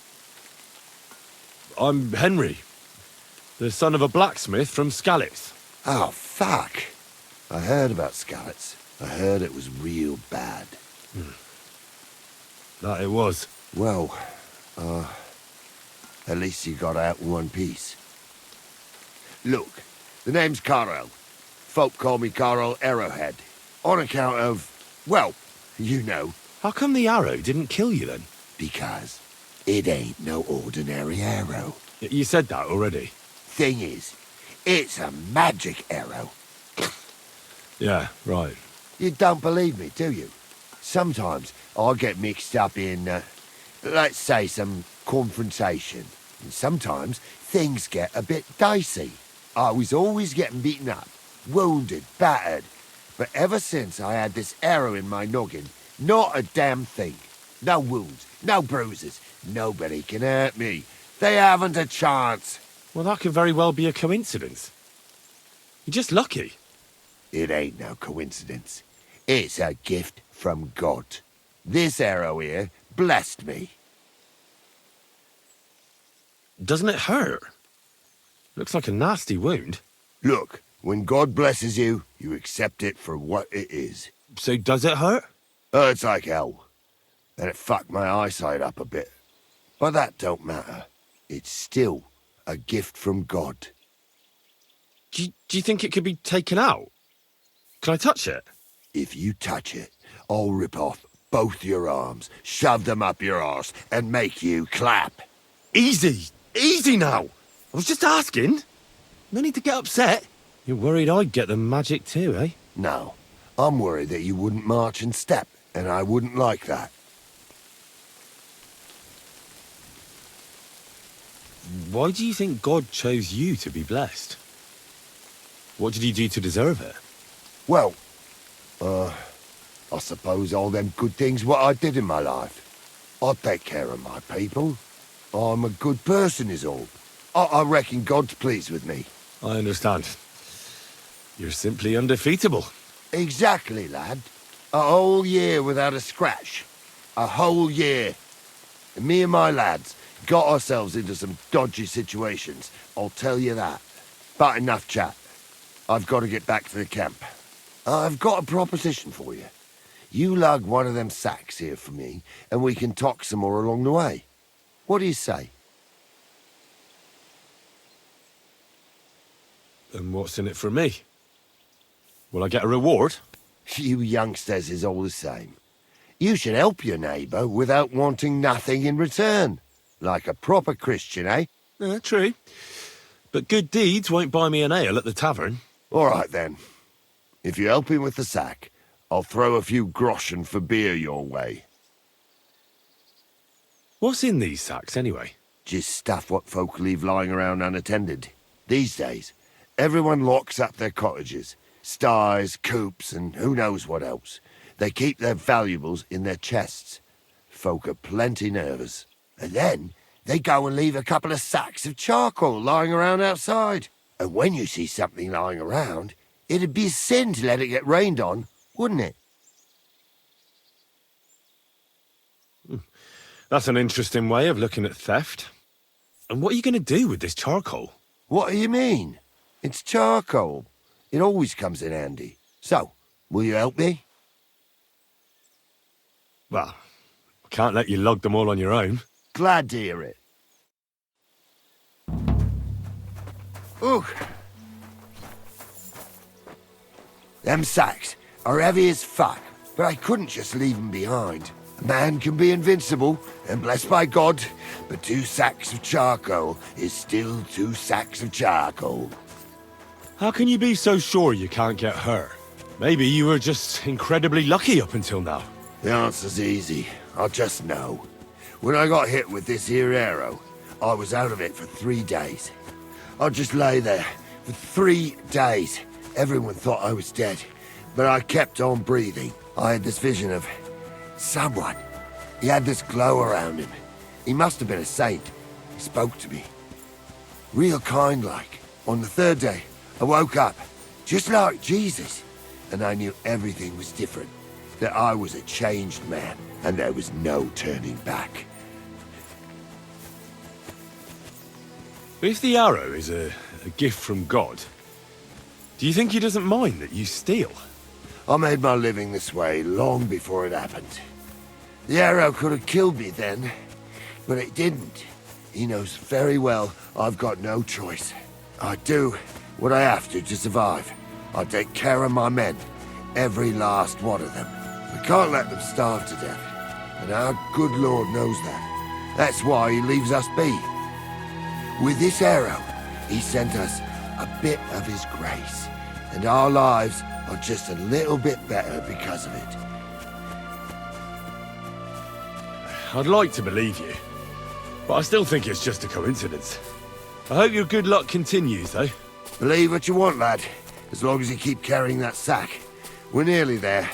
G: I'm Henry, the son of a blacksmith from Skalitz.
K: Oh, fuck. I heard about Skalitz. I heard it was real bad.
G: That it was.
K: Well, at least you got out in one piece. Look, the name's Karel. Folk call me Karel Arrowhead. On account of, well, you know.
G: How come the arrow didn't kill you then?
K: Because it ain't no ordinary arrow.
G: You said that already.
K: Thing is, it's a magic arrow.
G: Yeah, right.
K: You don't believe me, do you? Sometimes I get mixed up in, let's say, some confrontation. And sometimes things get a bit dicey. I was always getting beaten up, wounded, battered. But ever since I had this arrow in my noggin, not a damn thing. No wounds, no bruises. Nobody can hurt me. They haven't a chance.
G: Well, that could very well be a coincidence. You're just lucky.
K: It ain't no coincidence. It's a gift from God. This arrow here blessed me.
G: Doesn't it hurt? Looks like a nasty wound.
K: Look, when God blesses you, you accept it for what it is.
G: So does it hurt?
K: Hurts like hell. And it fucked my eyesight up a bit. But that don't matter. It's still a gift from God.
G: Do you think it could be taken out? Can I touch it?
K: If you touch it, I'll rip off both your arms, shove them up your arse, and make you clap.
G: Easy! Easy now! I was just asking. No need to get upset. You're worried I'd get the magic too, eh?
K: No, I'm worried that you wouldn't march and step, and I wouldn't like that.
G: Why do you think God chose you to be blessed? What did you do to deserve it?
K: Well, I suppose all them good things what I did in my life. I take care of my people. I'm a good person is all. I reckon God's pleased with me.
G: I understand. You're simply undefeatable.
K: Exactly, lad. A whole year without a scratch. A whole year. And me and my lads got ourselves into some dodgy situations, I'll tell you that. But enough chat. I've got to get back to the camp. I've got a proposition for you. You lug one of them sacks here for me, and we can talk some more along the way. What do you say?
G: And what's in it for me? Will I get a reward?
K: You youngsters is all the same. You should help your neighbour without wanting nothing in return. Like a proper Christian, eh?
G: True. But good deeds won't buy me an ale at the tavern.
K: All right, then. If you help him with the sack, I'll throw a few groschen for beer your way.
G: What's in these sacks, anyway?
K: Just stuff what folk leave lying around unattended. These days, Everyone locks up their cottages, sties, coops, and who knows what else. They keep their valuables in their chests. Folk are plenty nervous. And then they go and leave a couple of sacks of charcoal lying around outside. And when you see something lying around, it'd be a sin to let it get rained on, wouldn't it?
G: That's an interesting way of looking at theft. And what are you going to do with this charcoal?
K: What do you mean? It's charcoal. It always comes in handy. So, will you help me?
G: Well, I can't let you lug them all on your own.
K: Glad to hear it. Ooh. Them sacks are heavy as fuck, but I couldn't just leave them behind. A man can be invincible, and blessed by God, but 2 sacks of charcoal is still 2 sacks of charcoal.
G: How can you be so sure you can't get hurt? Maybe you were just incredibly lucky up until now.
K: The answer's easy. I just know. When I got hit with this here arrow, I was out of it for 3 days. I just lay there for 3 days. Everyone thought I was dead, but I kept on breathing. I had this vision of someone. He had this glow around him. He must have been a saint. He spoke to me. Real kind-like. On the 3rd day, I woke up, just like Jesus, and I knew everything was different. That I was a changed man, and there was no turning back.
G: If the arrow is a gift from God, do you think he doesn't mind that you steal?
K: I made my living this way long before it happened. The arrow could have killed me then, but it didn't. He knows very well I've got no choice. I do what I have to survive. I take care of my men, every last one of them. We can't let them starve to death, and our good Lord knows that. That's why he leaves us be. With this arrow, he sent us a bit of his grace, and our lives are just a little bit better because of it.
G: I'd like to believe you, but I still think it's just a coincidence. I hope your good luck continues, though.
K: Believe what you want, lad, as long as you keep carrying that sack. We're nearly there.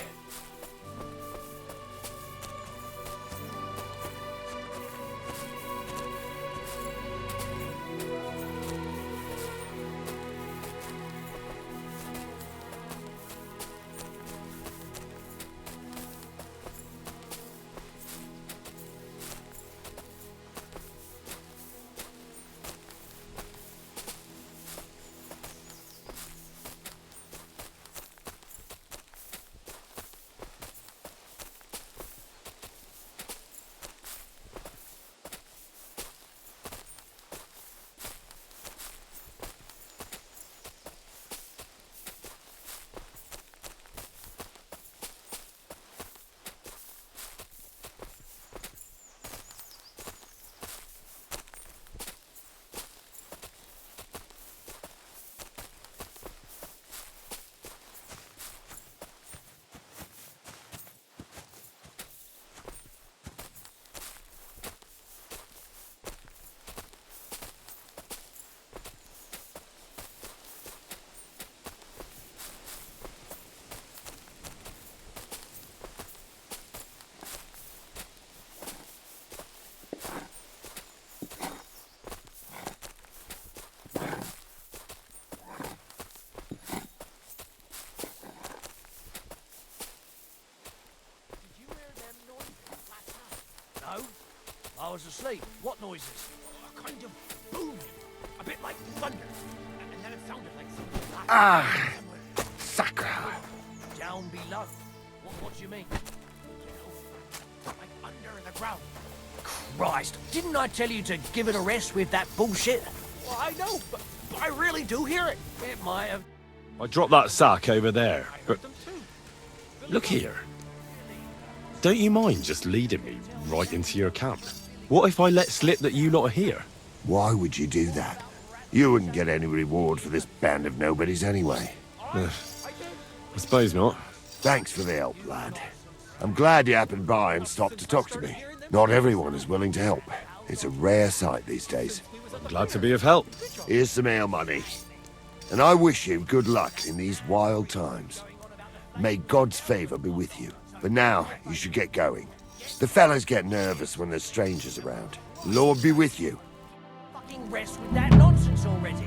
F: I was asleep. What noises? A kind of booming. A bit like thunder. And then it sounded like something like
K: Sacro.
F: down below. What do you mean? Like under the ground. Christ, didn't I tell you to give it a rest with that bullshit? Well, I know, but I really do hear it. It might have...
G: I dropped that sack over there, but look here. Don't you mind just leading me right into your camp? What if I let slip that you lot are here?
K: Why would you do that? You wouldn't get any reward for this band of nobodies anyway.
G: I suppose not.
K: Thanks for the help, lad. I'm glad you happened by and stopped to talk to me. Not everyone is willing to help. It's a rare sight these days.
G: I'm glad to be of help.
K: Here's some ale money. And I wish you good luck in these wild times. May God's favor be with you. But now, you should get going. The fellas get nervous when there's strangers around. Lord be with you.
I: Fucking rest with that nonsense already.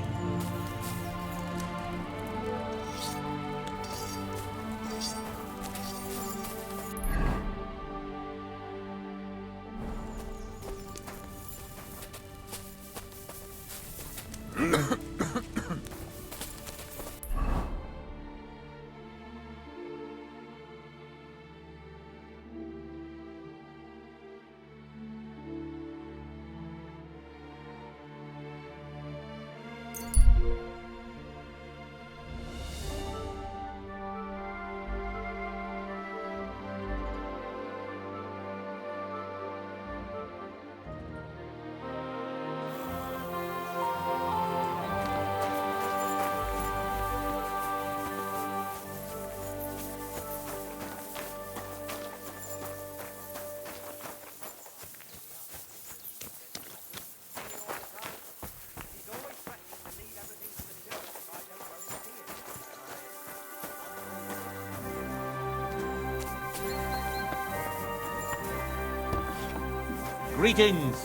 F: Greetings.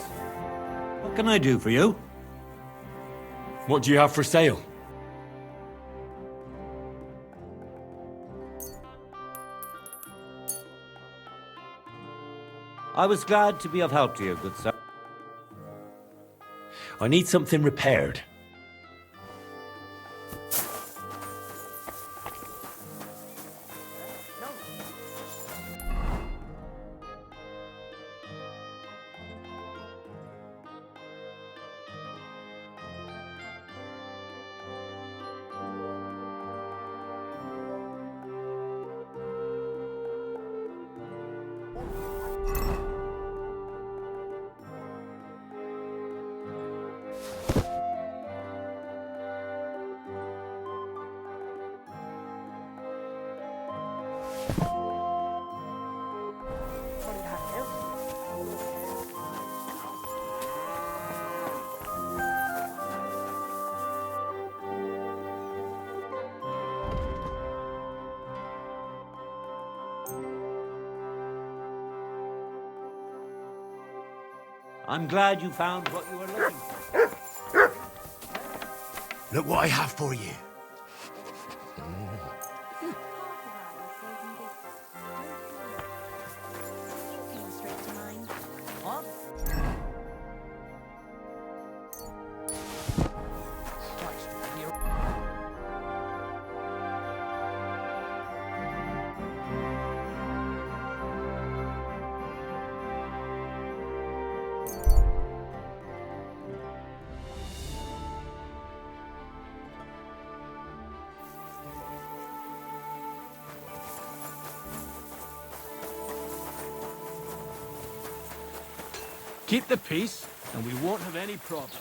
F: What can I do for you?
G: What do you have for sale?
F: I was glad to be of help to you, good sir.
G: I need something repaired.
F: I'm glad you found what you were looking for.
K: Look what I have for you.
I: Keep the peace, and we won't have any problems.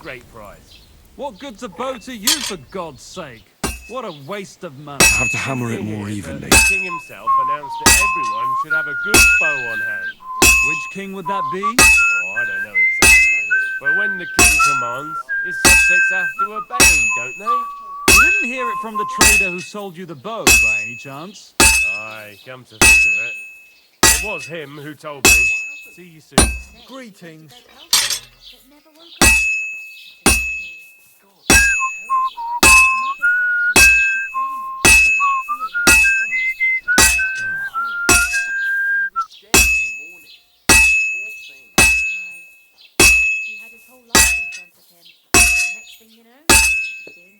F: Great price. What good's a bow to you, for God's sake? What a waste of money.
G: I have to hammer it more evenly.
L: The king himself announced that everyone should have a good bow on hand.
F: Which king would that be?
L: Oh, I don't know exactly. But when the king commands, his subjects have to obey, don't they?
F: You didn't hear it from the trader who sold you the bow, by any chance?
L: Aye, come to think of it. It was him who told me. See you soon.
F: Greetings.
M: He had his whole life in front of him. The next thing you know, he's being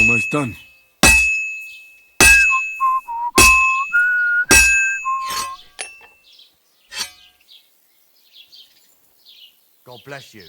E: almost done.
K: God bless you.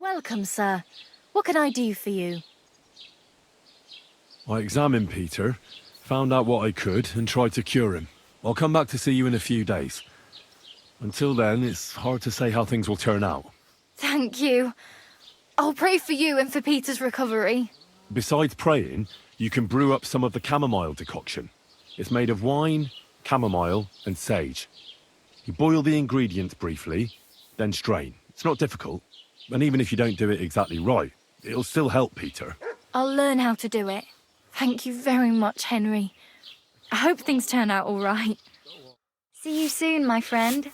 M: Welcome, sir. What can I do for you?
B: I examined Peter, found out what I could, and tried to cure him. I'll come back to see you in a few days. Until then, it's hard to say how things will turn out.
M: Thank you. I'll pray for you and for Peter's recovery.
B: Besides praying, you can brew up some of the chamomile decoction. It's made of wine, chamomile, and sage. You boil the ingredients briefly, then strain. It's not difficult, and even if you don't do it exactly right, it'll still help Peter.
M: I'll learn how to do it. Thank you very much, Henry. I hope things turn out all right. See you soon, my friend.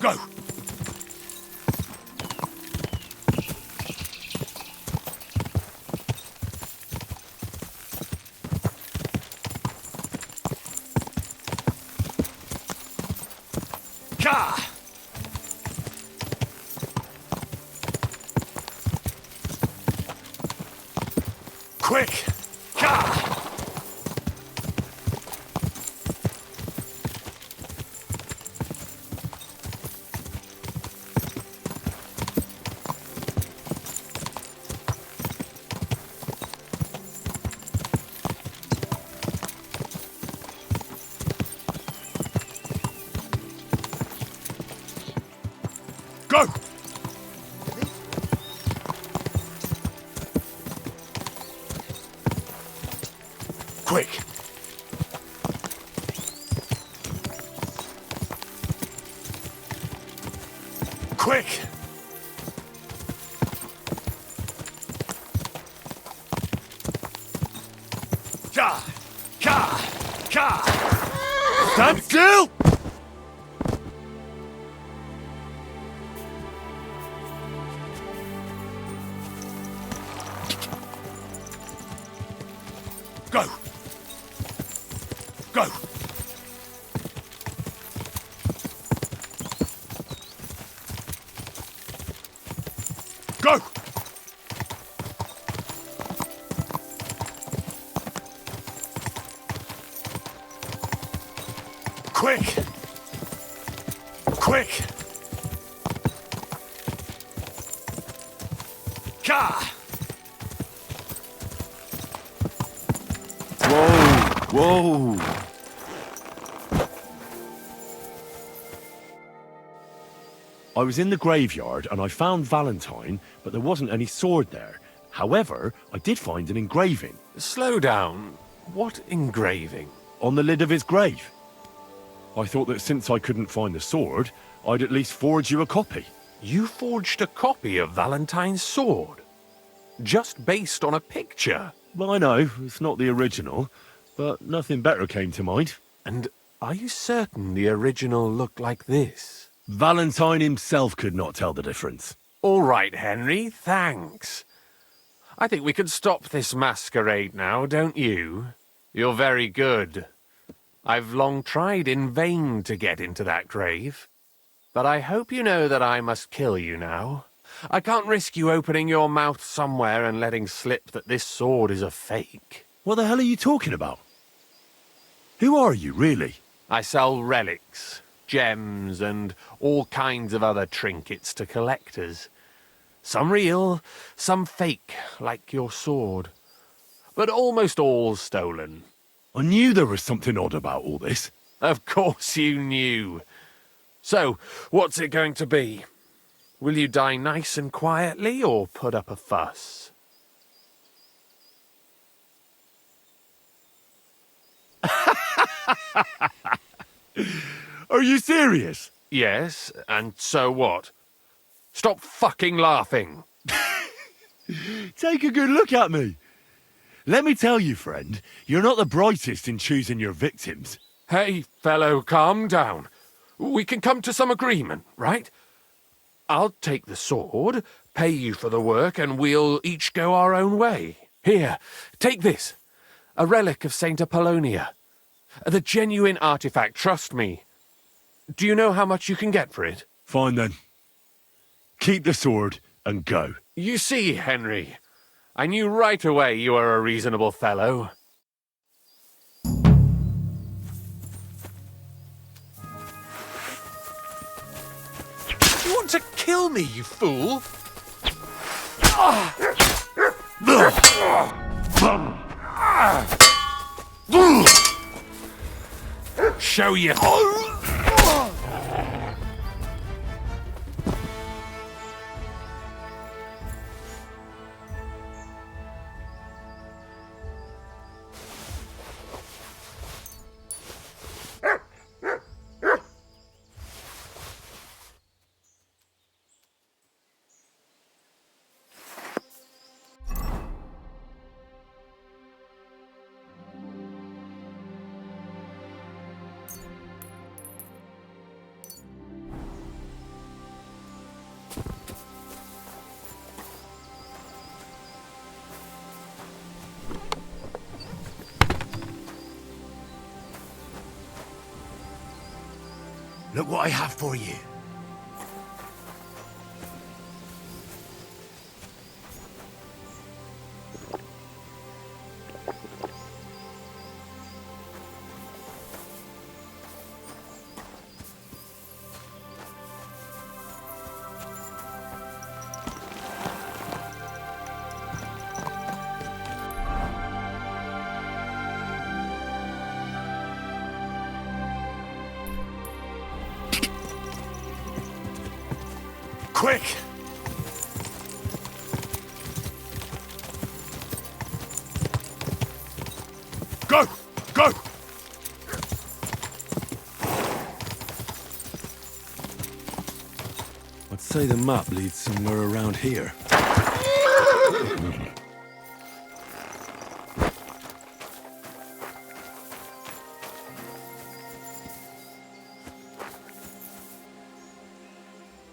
G: Go! Ka! Quick! Ka! Go! Quick! Quick! Ka! Ka! Ka! Stand still! Go! Go! Go! Quick! Quick! Ka! Whoa! I was in the graveyard and I found Valentine, but there wasn't any sword there. However, I did find an engraving.
H: Slow down. What engraving?
G: On the lid of his grave. I thought that since I couldn't find the sword, I'd at least forge you a copy.
H: You forged a copy of Valentine's sword? Just based on a picture?
G: Well, I know, it's not the original, but nothing better came to mind.
H: And are you certain the original looked like this?
G: Valentine himself could not tell the difference.
H: All right, Henry, thanks. I think we can stop this masquerade now, don't you? You're very good. I've long tried in vain to get into that grave. But I hope you know that I must kill you now. I can't risk you opening your mouth somewhere and letting slip that this sword is a fake.
G: What the hell are you talking about? Who are you, really?
H: I sell relics, gems, and all kinds of other trinkets to collectors. Some real, some fake, like your sword. But almost all stolen.
G: I knew there was something odd about all this.
H: Of course you knew. So, what's it going to be? Will you die nice and quietly, or put up a fuss?
G: Are you serious?
H: Yes, and so what? Stop fucking laughing.
G: Take a good look at me. Let me tell you, friend, you're not the brightest in choosing your victims.
H: Hey, fellow, calm down. We can come to some agreement, right? I'll take the sword, pay you for the work, and we'll each go our own way. Here, take this. A relic of Saint Apollonia. The genuine artifact, trust me. Do you know how much you can get for it?
G: Fine then. Keep the sword and go.
H: You see, Henry, I knew right away you were a reasonable fellow. You want to kill me, you fool? Show you.
K: Look what I have for you.
G: Quick! Go! Go! I'd say the map leads somewhere around here.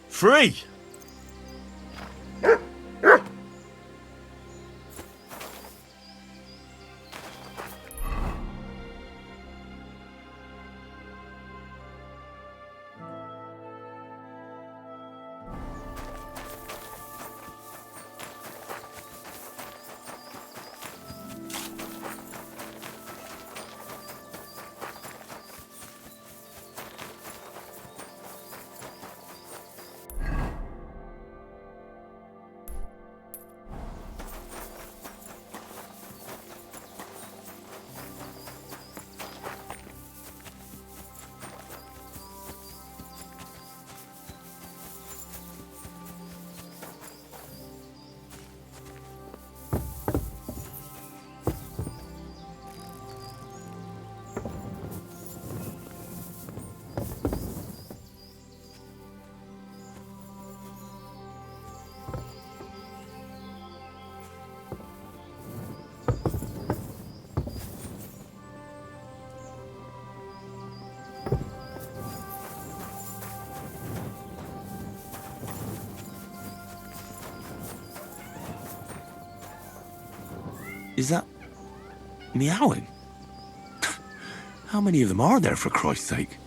G: Free! Is that meowing? How many of them are there, for Christ's sake?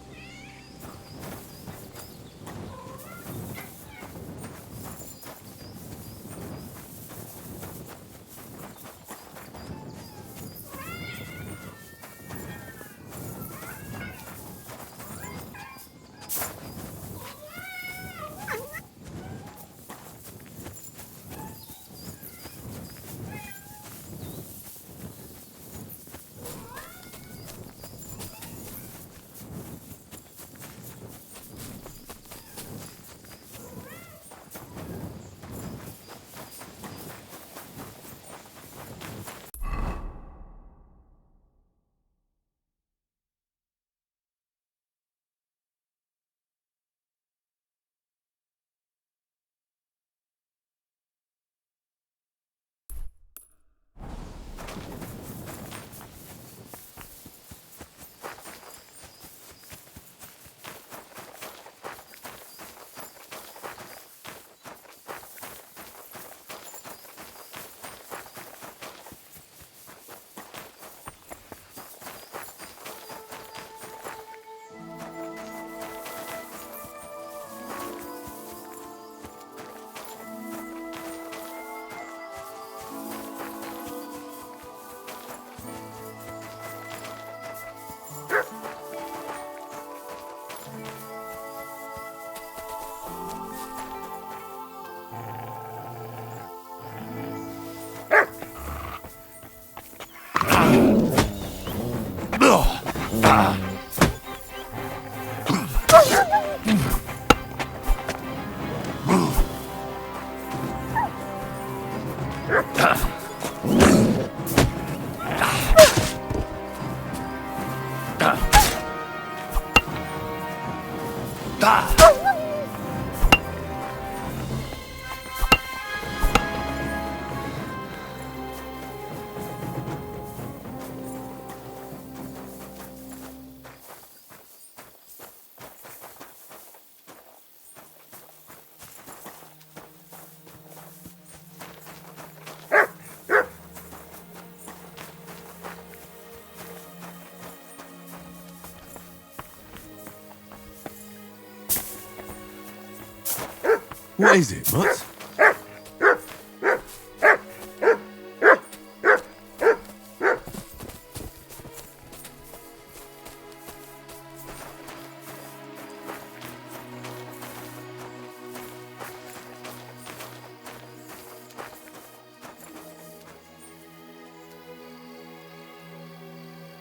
E: What is it, Mutt?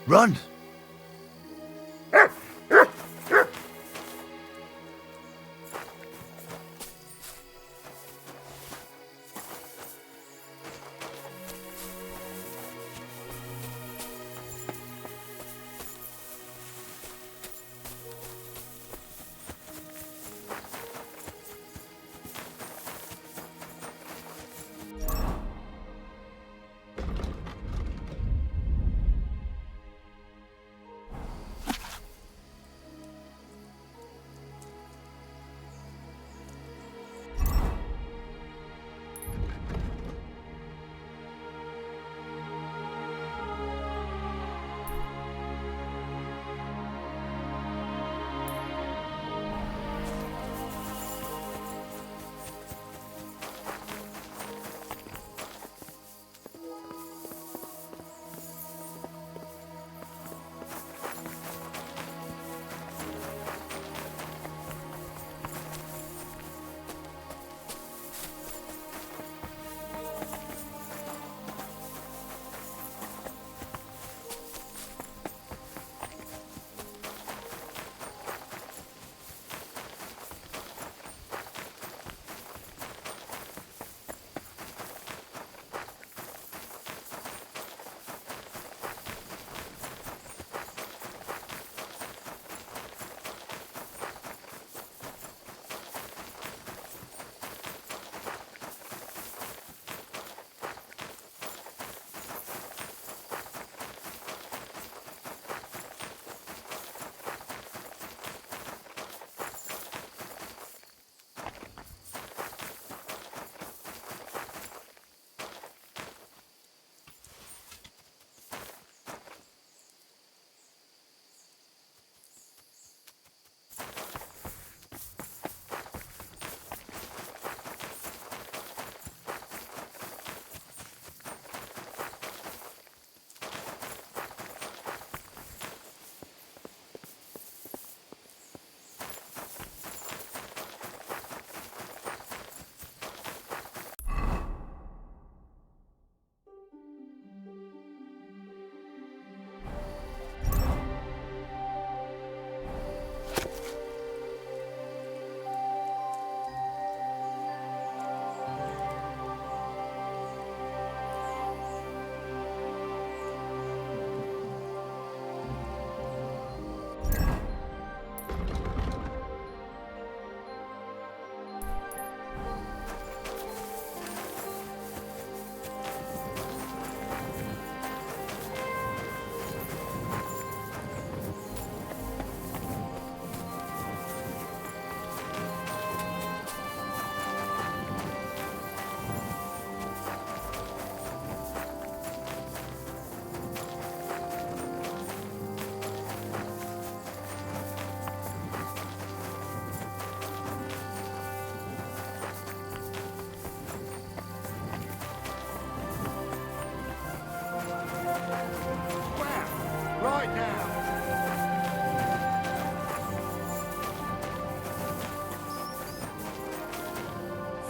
K: Run!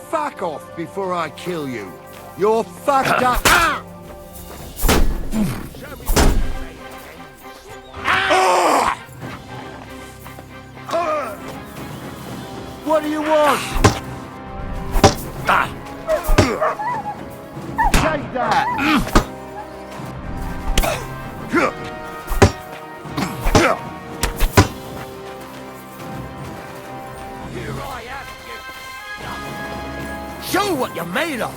K: fuck off before I kill you. You're fucked up. What do you want? Take that!
I: Show what you're made of!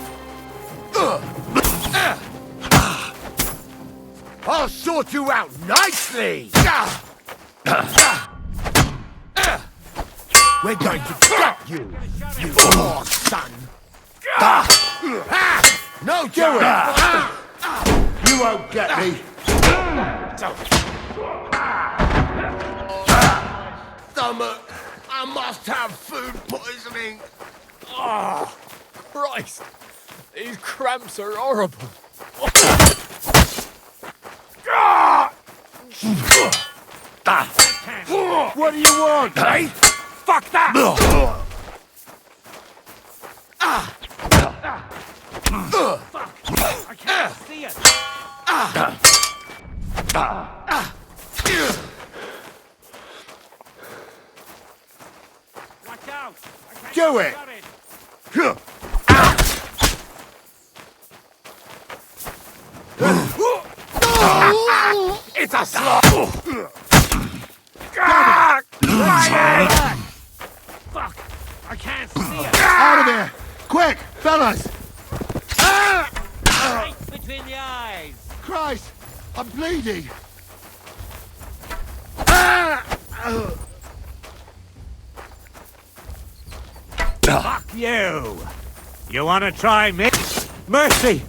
K: I'll sort you out nicely! We're going to get you, you poor son! No, do it! You won't get me! Stomach! I must have food poisoning!
H: Oh, Christ! These cramps are horrible.
K: What do you want, eh?
F: Fuck that! Fuck! I can't see it! Watch out!
K: Do it!
I: It's a slot!
F: Fuck! I can't see it!
K: Out of there! Quick, fellas!
F: Right between the eyes!
K: Christ! I'm bleeding!
F: Fuck you! You wanna try me? Mercy!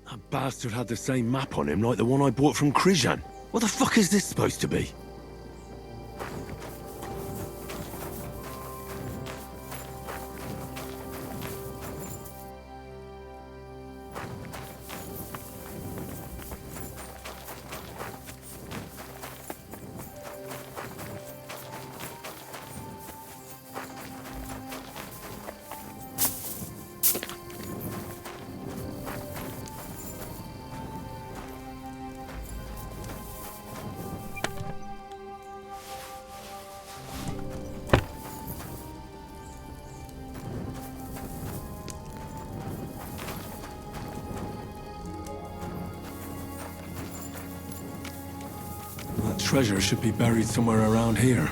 E: That bastard had the same map on him like the one I bought from Krijan. What the fuck is this supposed to be? That treasure should be buried somewhere around here.